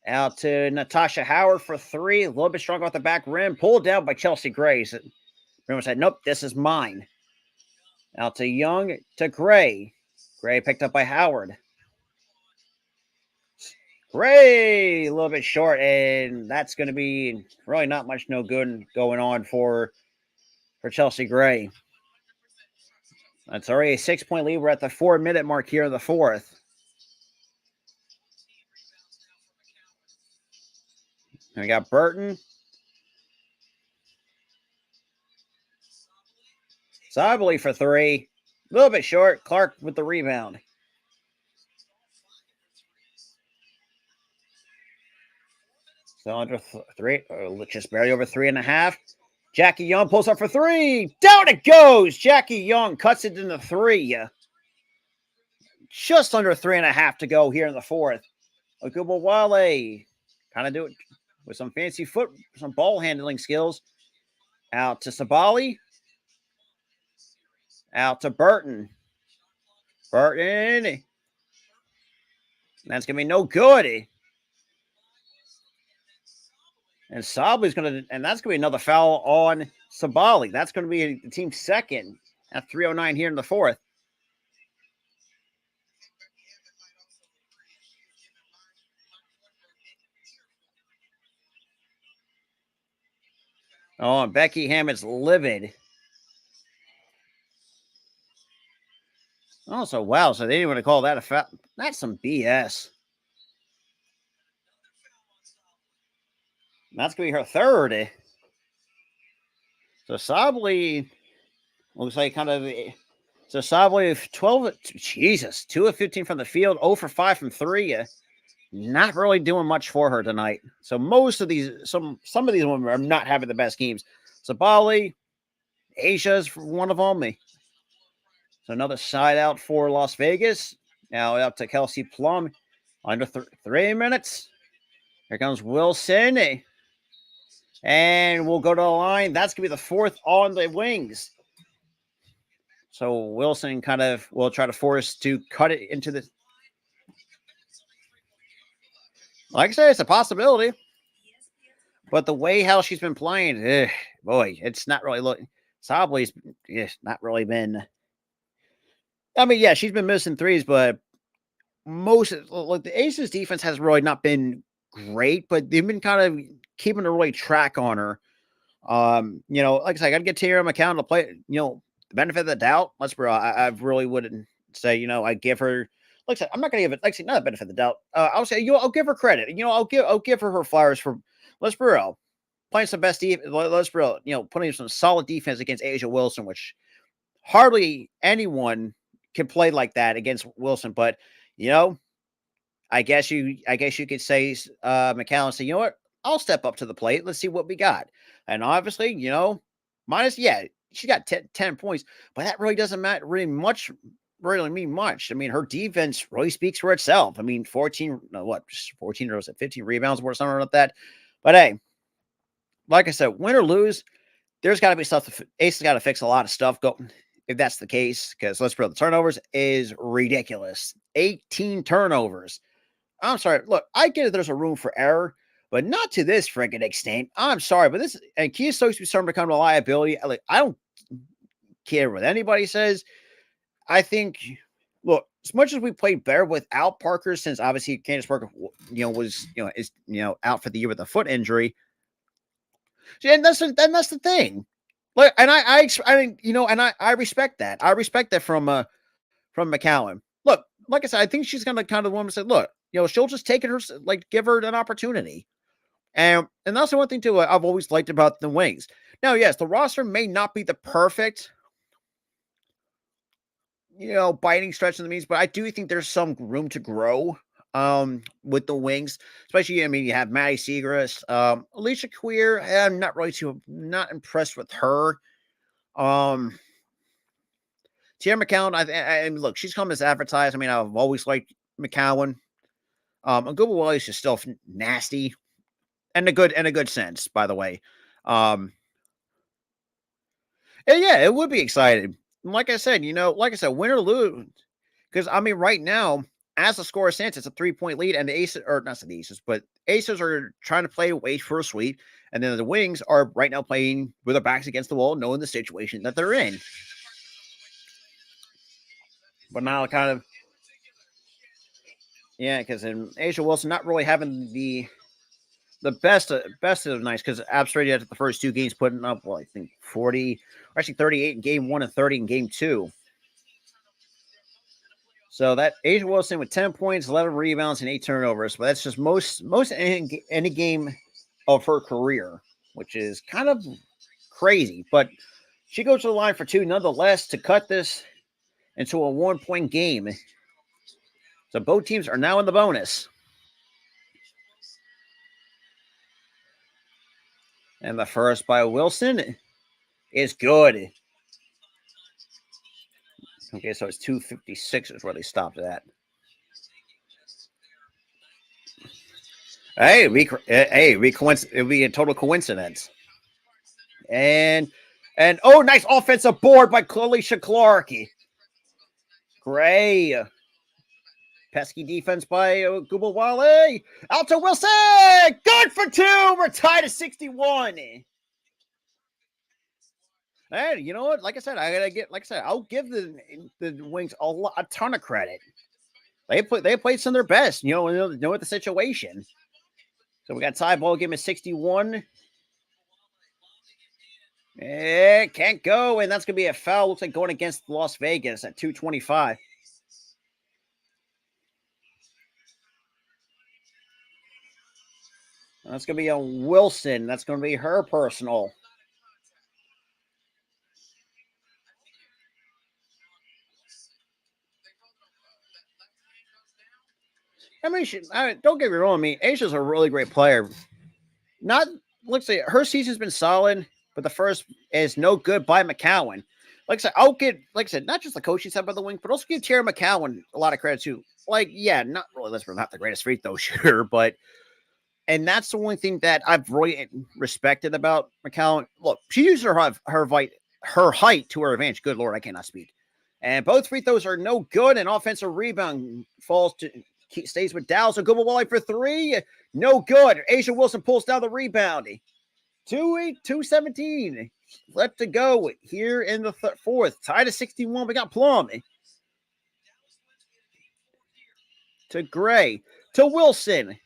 out to Natasha Howard for 3. A little bit stronger off the back rim. Pulled down by Chelsea Gray. Pretty much said, nope, this is mine. Out to Young to Gray. Gray picked up by Howard. Gray, a little bit short, and that's going to be really not much no good going on for Chelsea Gray. That's already a 6-point lead. We're at the 4-minute mark here in the fourth. And we got Burton. Sabali for 3. A little bit short. Clark with the rebound. So under 3, just barely over 3.5. Jackie Young pulls up for 3. Down it goes. Jackie Young cuts it into 3. Just under 3.5 to go here in the fourth. Wale kind of do it with some fancy some ball handling skills. Out to Sabali. Out to Burton. Burton. That's going to be no good. And Sabali's going to, and that's going to be another foul on Sabali. That's going to be the team's second at 3:09 here in the fourth. Oh, and Becky Hammett's livid. Also, wow, so they didn't want to call that a foul. That's some BS. That's going to be her third. So Sabali looks like kind of... So Sabali, 2 of 15 from the field, 0 for 5 from 3. Not really doing much for her tonight. So most of these, some of these women are not having the best games. Sabali, Asia's one of them. So another side out for Las Vegas. Now up to Kelsey Plum. Under 3 minutes. Here comes Wilson. And we'll go to the line. That's going to be the fourth on the wings. So Wilson kind of will try to force to cut it into the... Like I said, it's a possibility. But the way how she's been playing, boy, it's not really looking... Sabali's not really been... I mean, yeah, she's been missing threes, but the Aces defense has really not been great, but they've been kind of keeping a really track on her. Like I said, I got to get Tara McCown to play, the benefit of the doubt. I really wouldn't say, I give her, like I said, I'm not going to give it, like I said, not a benefit of the doubt. I'll say, I'll give her credit. I'll give her flowers for, let's be real, playing some best defense, let's be real, putting some solid defense against Asia Wilson, which hardly anyone can play like that against Wilson. But, I guess you could say, McCallum, say, you know what? I'll step up to the plate. Let's see what we got. And obviously, she got 10 points, but that really doesn't matter really mean much. I mean, her defense really speaks for itself. I mean, 14 or was it 15 rebounds or something like that. But hey, like I said, win or lose, there's got to be stuff. Ace has got to fix a lot of stuff. If that's the case, because let's be real, the turnovers is ridiculous. 18 turnovers. I'm sorry. Look, I get it. There's a room for error, but not to this freaking extent. I'm sorry, but this and Kia Stokes is starting to become a liability. Like, I don't care what anybody says. I think, look, as much as we played better without Parker, since obviously Candace Parker, is out for the year with a foot injury. And that's the thing. Like, and I respect that. I respect that from McCallum. Look, like I said, I think she's gonna kind of want to say, look, she'll just take it her, like, give her an opportunity. And that's the one thing too I've always liked about the Wings. Now, yes, the roster may not be the perfect biting stretch in the means, but I do think there's some room to grow with the wings, especially, you have Maddie Segrist, Alicia Queer. I'm not impressed with her. Tierra McCowan, and look, she's come as advertised. I mean, I've always liked McCowan. And Google Wallace is still nasty, and a good sense, by the way. And yeah, it would be exciting. Like I said, win or lose, because I mean, right now, as the score stands, it's a 3-point lead, and the Aces, or not the Aces, but Aces are trying to play away for a sweep, and then the Wings are right now playing with their backs against the wall, knowing the situation that they're in. But now, kind of, yeah, because in Asia Wilson not really having the best of nights, because Abstract at the first two games putting up, well, I think 40, or actually 38 in game 1 and 30 in game 2. So that Asia Wilson with 10 points, 11 rebounds, and 8 turnovers. But that's just most any game of her career, which is kind of crazy. But she goes to the line for 2 nonetheless to cut this into a 1-point game. So both teams are now in the bonus. And the first by Wilson is good. Okay, so it's 2:56 is where they stopped at. Hey, it would be a total coincidence. And oh, nice offensive board by Alicia Clark. Gray. Pesky defense by Google Wale. Out to Wilson. Good for 2. We're tied at 61. Hey, you know what? Like I said, I'll give the Wings a ton of credit. They played some of their best, know what the situation. So we got tie ball game at 61. It can't go, and that's going to be a foul. Looks like going against Las Vegas at 2:25. That's going to be a Wilson. That's going to be her personal. I mean, don't get me wrong. I mean, Asia's a really great player. Let's say her season's been solid, but the first is no good by McCowan. Like I said, not just the coaching side by the wing, but also give Tierra McCowan a lot of credit too. Not really, not the greatest free throw shooter, but and that's the only thing that I've really respected about McCowan. Look, she used her height to her advantage. Good Lord, I cannot speak. And both free throws are no good, and offensive rebound stays with Dallas. A good Wally for 3. No good. Asia Wilson pulls down the rebound. 2:17 left to go here in the fourth. Tied at 61. We got Plum. To Gray. To Wilson.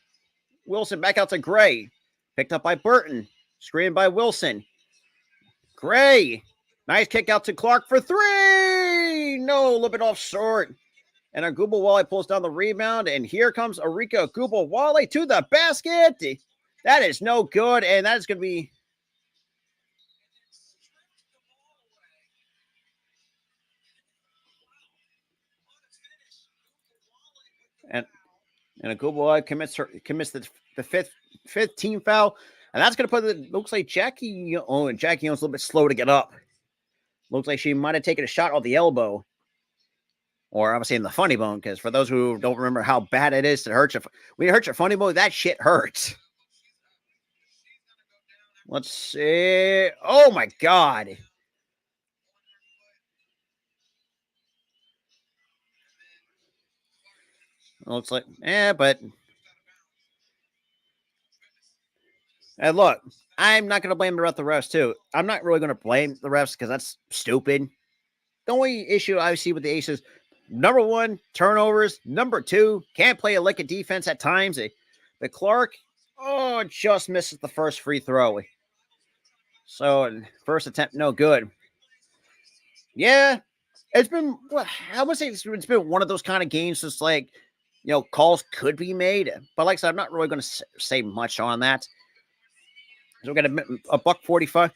Wilson back out to Gray. Picked up by Burton. Screened by Wilson. Gray. Nice kick out to Clark for 3. No, a little bit off short. And Agubawale pulls down the rebound. And here comes Arika Agubawale to the basket. That is no good. And that is going to be... And Agubawale commits the fifth team foul. And that's going to put it... Looks like Jackie... Oh, and Jackie Young's a little bit slow to get up. Looks like she might have taken a shot off the elbow. Or I'm saying the funny bone, because for those who don't remember how bad it is to hurt you, when you hurt your funny bone, that shit hurts. Let's see. Oh my God. Looks like, but. And look, I'm not going to blame the refs too. I'm not really going to blame the refs because that's stupid. The only issue I see with the Aces, number 1, turnovers. Number 2, can't play a lick of defense at times. But Clark, just misses the first free throw. So, first attempt, no good. Yeah, it's been, I would say it's been one of those kind of games that's like, calls could be made. But like I said, I'm not really going to say much on that. So we got a $1.45.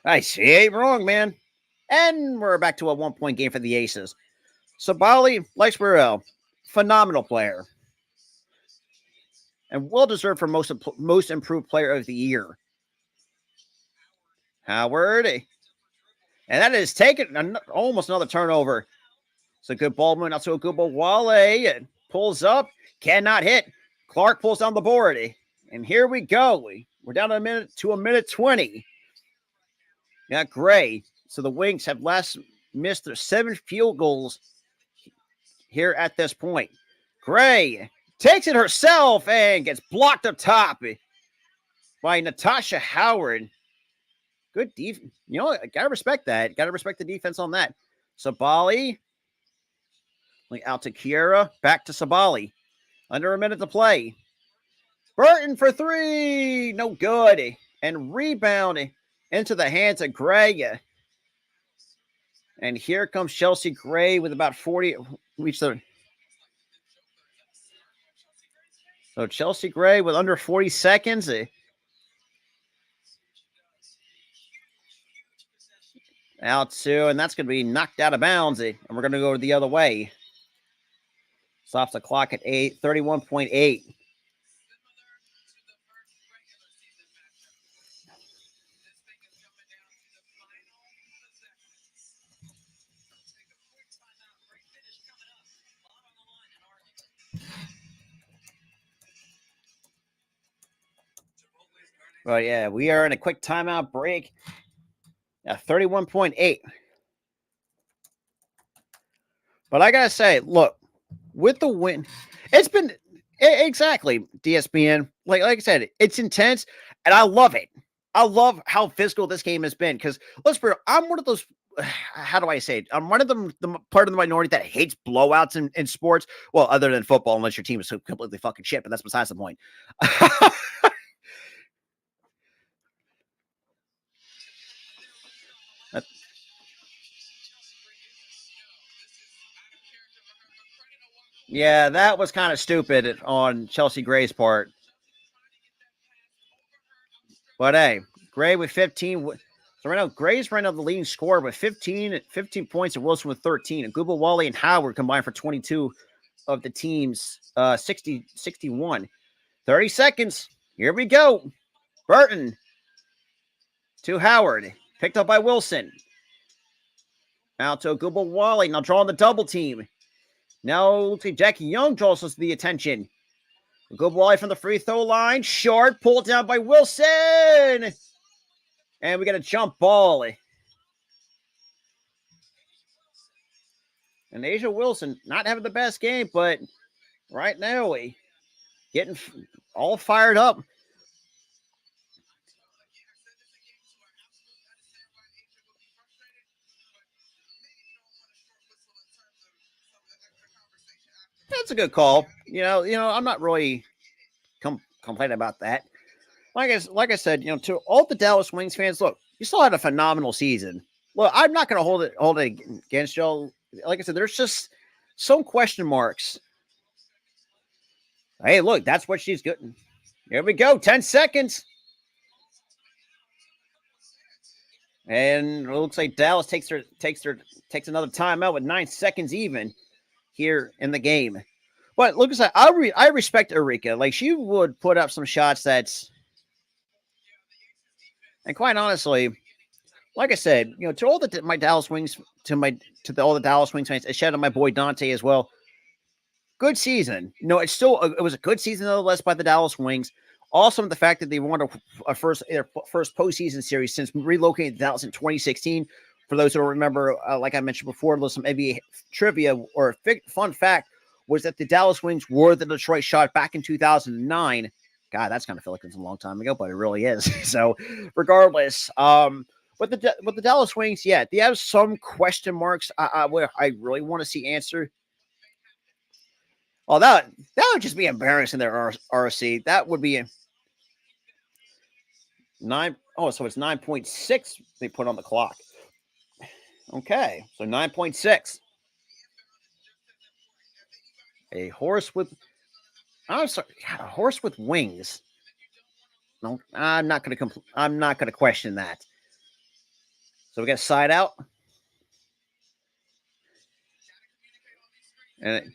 I see, ain't wrong, man. And we're back to a 1-point game for the Aces. Sabali, like Burrell, phenomenal player. And well deserved for most improved player of the year. Howard. And that is taken almost another turnover. It's a good ball movement. Not so good, but Wale pulls up, cannot hit. Clark pulls down the board. And here we go. We're down to a minute 20. Got Gray. So the Wings have missed their 7 field goals here at this point. Gray takes it herself and gets blocked up top by Natasha Howard. Good defense. You know, I gotta respect that. Gotta respect the defense on that. Sabali. Out to Kiera. Back to Sabali. Under a minute to play. Burton for 3. No good. And rebound into the hands of Gray. And here comes Chelsea Gray with about 40. So Chelsea Gray with under 40 seconds. Out to, and that's going to be knocked out of bounds. And we're going to go the other way. Stops the clock at 31.8. But yeah, we are in a quick timeout break at 31.8. But I gotta say, look, with the win, it's been exactly DSPN. Like I said, it's intense, and I love it. I love how physical this game has been. Because let's be real, I'm one of those. How do I say it? I'm one of the part of the minority that hates blowouts in sports. Well, other than football, unless your team is so completely fucking shit. But that's besides the point. Yeah, that was kind of stupid on Chelsea Gray's part. But hey, Gray with 15. So right now, Gray's right now the leading scorer with 15 points, and Wilson with 13. And Google, Wally, and Howard combined for 22 of the team's 61. 30 seconds. Here we go. Burton to Howard. Picked up by Wilson. Now to Google, Wally. Now drawing the double team. Now looks like Jackie Young draws us the attention. Good volley from the free throw line. Short, pulled down by Wilson. And we got a jump ball. And Asia Wilson not having the best game, but right now we getting all fired up. That's a good call. You know, I'm not really complaining about that. Like I said, you know, to all the Dallas Wings fans, look, you still had a phenomenal season. Look, I'm not going to hold it against y'all. Like I said, there's just some question marks. Hey, look, that's what she's good. Here we go. 10 seconds. And it looks like Dallas takes another timeout with 9 seconds even here in the game. But look, I respect Eureka. Like, she would put up some shots that's, and quite honestly, like I said, you know, to all my Dallas Wings, all the Dallas Wings fans, shout out my boy Dante as well. Good season. You know, it was a good season nonetheless by the Dallas Wings. Also, the fact that they won their first postseason series since relocating to Dallas in 2016. For those who don't remember, like I mentioned before, some NBA trivia or fun fact was that the Dallas Wings were the Detroit Shot back in 2009. God, that's kind of feel like it's a long time ago, but it really is. So, regardless, but the Dallas Wings, yeah, they have some question marks. I really want to see answered. Oh, that would just be embarrassing. Their RC that would be 9. Oh, so it's 9.6 they put on the clock. Okay, so 9.6. A horse with, I'm sorry, a horse with wings. No, I'm not going to question that. So we got side out. And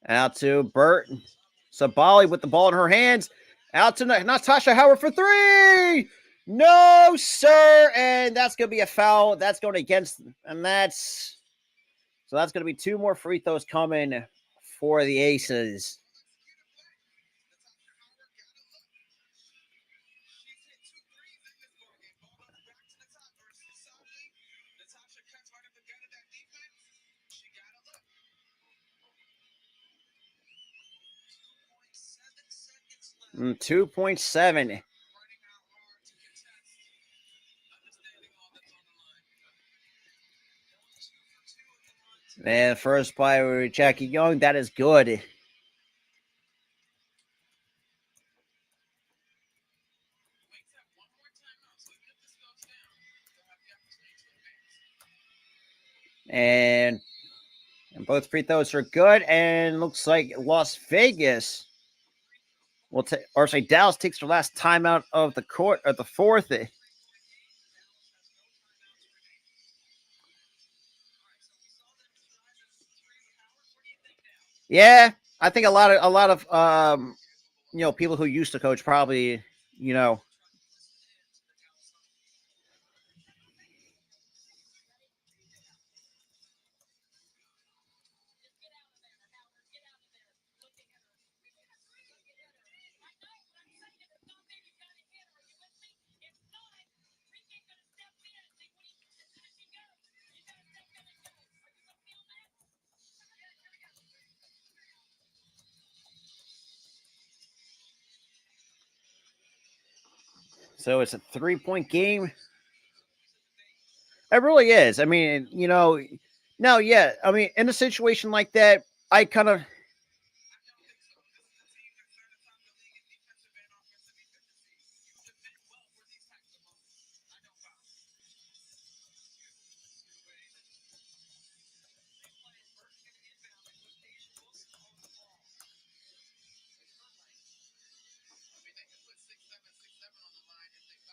out to Burt. Sabali with the ball in her hands. Out to Natasha Howard for three. No, sir. And that's going to be a foul. That's going against, and that's going to be two more free throws coming for the Aces. Mm, 2.7. And first by Jackie Young, that is good. And both free throws are good. And looks like Las Vegas will take, or say Dallas takes their last timeout of the court of the fourth. Yeah, I think a lot of people who used to coach probably, so it's a 3-point game. It really is. I mean, no, yeah. I mean, in a situation like that, I kind of.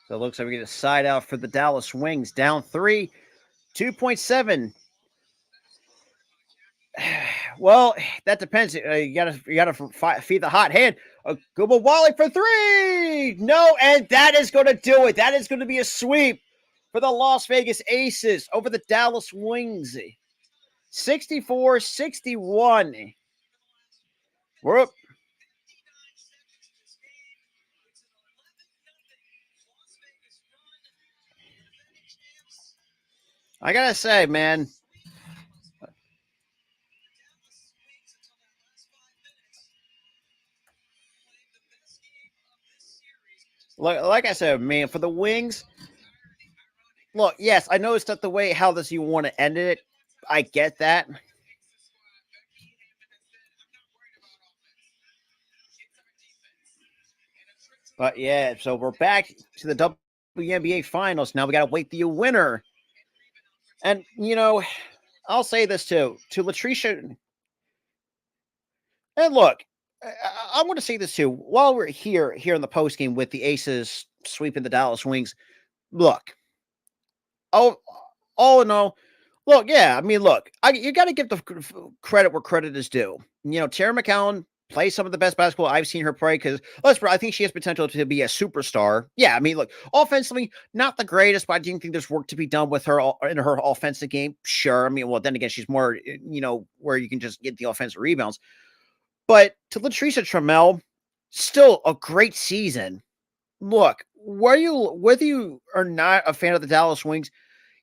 So it looks like we get a side out for the Dallas Wings, down 3, 2.7. Well, that depends. You gotta feed the hot hand. Guba Wally for three. No, and that is going to do it. That is going to be a sweep for the Las Vegas Aces over the Dallas Wings. 64-61. We're up. I gotta say, man. Like I said, man, for the Wings, look, yes, I know it's not the way how this you want to end it. I get that. But yeah, so we're back to the WNBA finals. Now we gotta wait the winner. And I'll say this too. To Latricia. And look, I want to say this too. While we're here in the post game with the Aces sweeping the Dallas Wings, look, oh, all in all, look, yeah, I mean, look, you got to give the credit where credit is due. Tara McCowan plays some of the best basketball I've seen her play because I think she has potential to be a superstar. Yeah, I mean, look, offensively, not the greatest, but I do think there's work to be done with her in her offensive game. Sure, I mean, well, then again, she's more, where you can just get the offensive rebounds. But to Latricia Trammell, still a great season. Look, whether you are not a fan of the Dallas Wings,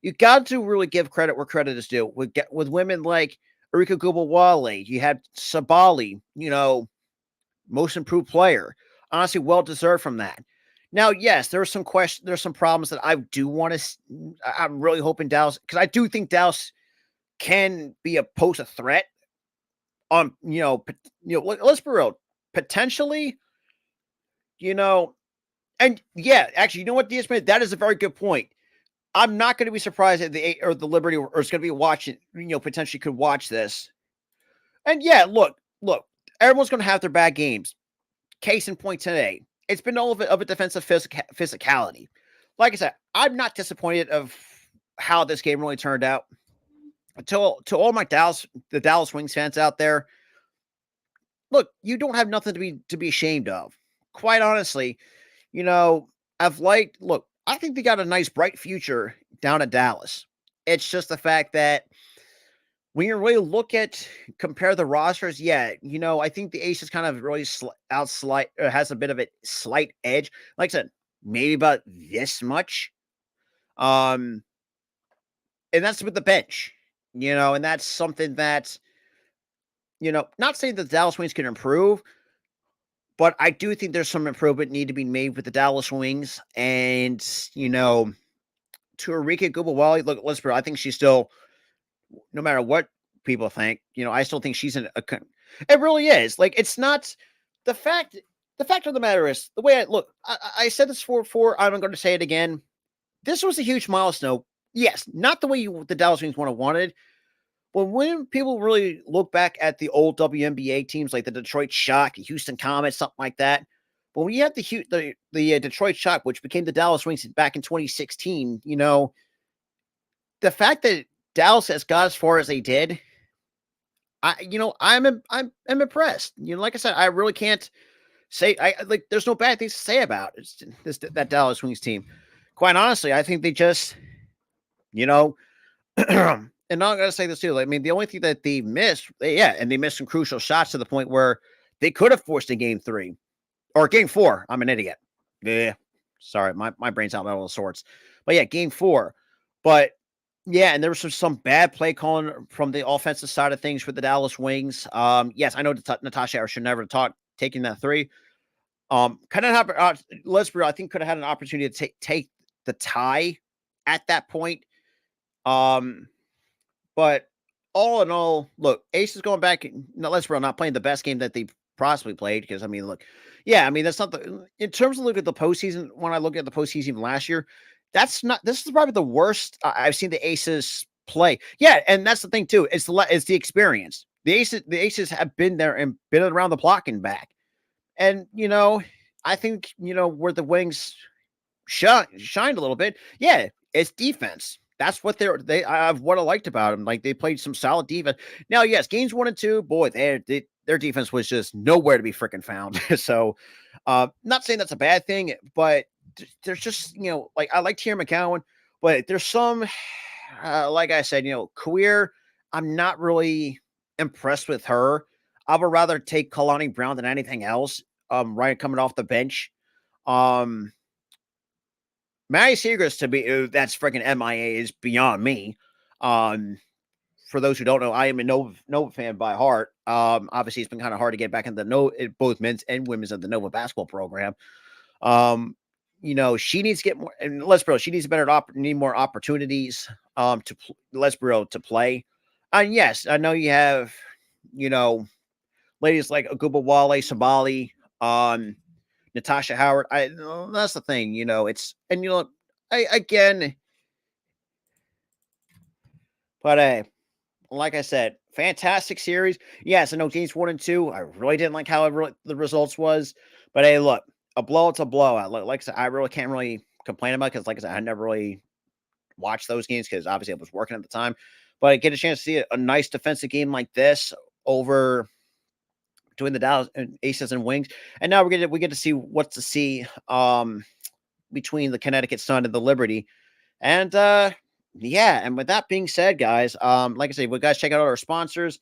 you got to really give credit where credit is due. With women like Erika Gubawale, you had Sabali, most improved player. Honestly, well deserved from that. Now, yes, there's some problems that I do want to. I'm really hoping Dallas, because I do think Dallas can pose a threat. Let's be real. Potentially, and yeah, actually, you know what, DS Smith, that is a very good point. I'm not going to be surprised if the Liberty or is going to be watching, potentially could watch this. And yeah, look, everyone's going to have their bad games. Case in point today, it's been all of a defensive physicality. Like I said, I'm not disappointed of how this game really turned out. to all the Dallas Wings fans out there, look, you don't have nothing to be ashamed of. Quite honestly, you know, look, I think they got a nice bright future down at Dallas. It's just the fact that when you really compare the rosters, yeah, I think the Aces kind of really has a bit of a slight edge. Like I said, maybe about this much. And that's with the bench, and that's something that, not saying that the Dallas Wings can improve, but I do think there's some improvement need to be made with the Dallas Wings. And, to Arika Gubawali, look, let's be, I think she's still, no matter what people think, I still think she's it really is. Like, it's not the fact of the matter is the way I said this before, I'm going to say it again. This was a huge milestone. Yes, not the way the Dallas Wings wanted. But when people really look back at the old WNBA teams like the Detroit Shock, Houston Comets, something like that, but when you have the Detroit Shock, which became the Dallas Wings back in 2016, the fact that Dallas has got as far as they did, I'm impressed. Like I said, I really can't say there's no bad things to say about that Dallas Wings team. Quite honestly, I think they just, and I'm gonna say this too. I mean, the only thing that they missed, and they missed some crucial shots to the point where they could have forced a game 3 or game 4. I'm an idiot. Yeah, sorry, my brain's out of all sorts. But yeah, game 4. But yeah, and there was some bad play calling from the offensive side of things for the Dallas Wings. Yes, I know Natasha Harris should never have taking that 3. Kind of have Lesbury, I think, could have had an opportunity to take the tie at that point. But all in all, look, Ace is going back. Lesbury not playing the best game that they possibly played because, I mean, look, yeah, I mean, that's not in terms of look at the postseason. When I look at the postseason last year, this is probably the worst I've seen the Aces play. Yeah, and that's the thing too. It's the experience. The Aces have been there and been around the block and back. And, I think, where the Wings shined a little bit. Yeah, it's defense. That's what what I liked about them. Like, they played some solid defense. Now, yes, games 1 and 2, boy, their defense was just nowhere to be freaking found. So, not saying that's a bad thing, but there's just, like, I like Tierra McCowan, but there's some, like I said, career, I'm not really impressed with her. I would rather take Kalani Brown than anything else. Right, coming off the bench. Maddie Seagrass, to be that's freaking MIA is beyond me. For those who don't know, I am a Nova fan by heart. Obviously, it's been kind of hard to get back into both men's and women's of the Nova basketball program. She needs to get more, and she needs need more opportunities. To play. And yes, I know you have, ladies like Aguba Wale, Sabali, Natasha Howard. That's the thing, it's, and again, but like I said, fantastic series. Yes, I know games 1 and 2. I really didn't like how the results was, but hey, look, a blowout's a blowout. Like I said, I really can't really complain about it because, like I said, I never really watched those games because obviously I was working at the time. But I get a chance to see a nice defensive game like this over between the Dallas and Aces and Wings, and now we get to see what's to see between the Connecticut Sun and the Liberty, and yeah. And with that being said, guys, like I said, we guys check out our sponsors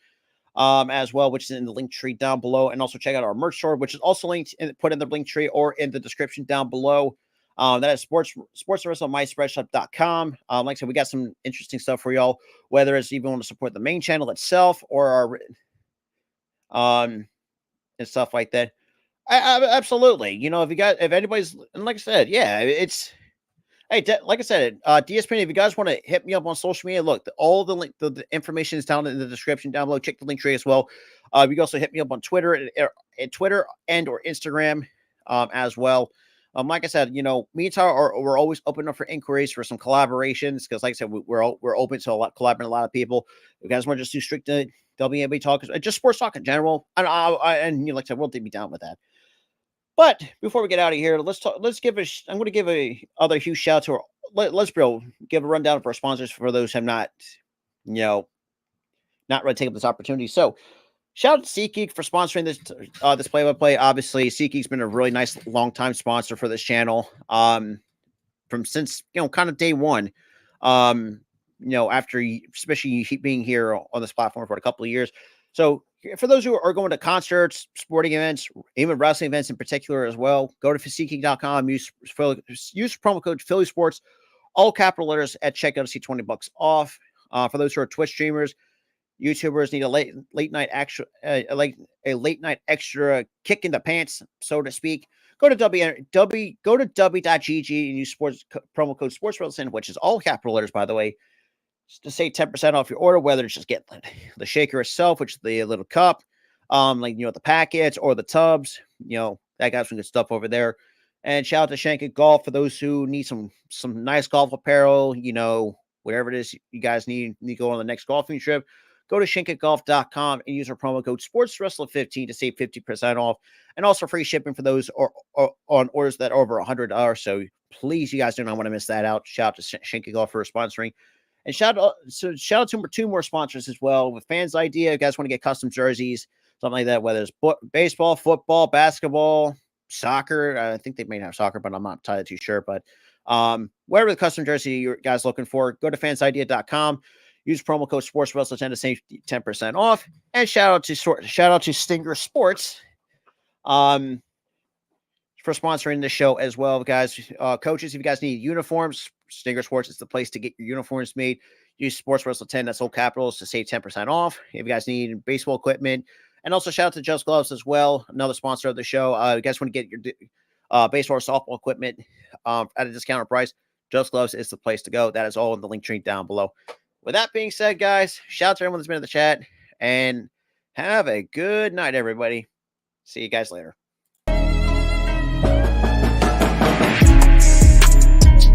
as well, which is in the link tree down below, and also check out our merch store, which is also linked put in the link tree or in the description down below. That is sports on myspreadshop.com. Like I said, we got some interesting stuff for y'all, whether it's even want to support the main channel itself or our and stuff like that. Absolutely. If anybody's, and like I said, yeah, it's, hey, like I said, DSPN, if you guys want to hit me up on social media, look, all the information is down in the description down below. Check the link tree as well. You can also hit me up on Twitter and or Instagram as well. Like I said, me and Tyler we're always open up for inquiries for some collaborations because, like I said, we're open to collaborating a lot of people. If you guys want to just do strict WNBA talk, just sports talk in general, and like I said, we'll be down with that. But before we get out of here, let's talk. I'm going to give other huge shout out to let's give a rundown of our sponsors for those who have not, not really take up this opportunity. So shout out to SeatGeek for sponsoring this play-by-play. Obviously, SeatGeek's been a really nice long-time sponsor for this channel. From since kind of day one. After especially being here on this platform for a couple of years. So for those who are going to concerts, sporting events, even wrestling events in particular as well, go to SeatGeek.com, use promo code Philly Sports, all capital letters at checkout to see $20 off. For those who are Twitch streamers, YouTubers need a late night extra kick in the pants, so to speak. Go to w.gg and use promo code SportsRealSin, which is all capital letters, by the way, to save 10% off your order, whether it's just get the shaker itself, which is the little cup, the packets or the tubs. That got some good stuff over there. And shout out to Shank Golf for those who need some nice golf apparel, whatever it is you guys need to go on the next golfing trip. Go to shankitgolf.com and use our promo code SportsWrestler15 to save 50% off, and also free shipping for those on orders that are over $100. So please, you guys do not want to miss that out. Shout out to Shankit Golf for sponsoring, and shout out to two more sponsors as well. With Fans Idea, you guys want to get custom jerseys, something like that, whether it's baseball, football, basketball, soccer. I think they may have soccer, but I'm not entirely too sure. But whatever the custom jersey you guys looking for, go to fansidea.com. Use promo code SportsWrestle10 to save 10% off. And shout out to Stinger Sports for sponsoring the show as well, guys. Coaches, if you guys need uniforms, Stinger Sports is the place to get your uniforms made. Use SportsWrestle10, that's all capitals, to save 10% off. If you guys need baseball equipment, and also shout out to Just Gloves as well, another sponsor of the show. You guys want to get your baseball or softball equipment at a discounted price, Just Gloves is the place to go. That is all in the link tree down below. With that being said, guys, shout out to everyone that's been in the chat, and have a good night, everybody. See you guys later.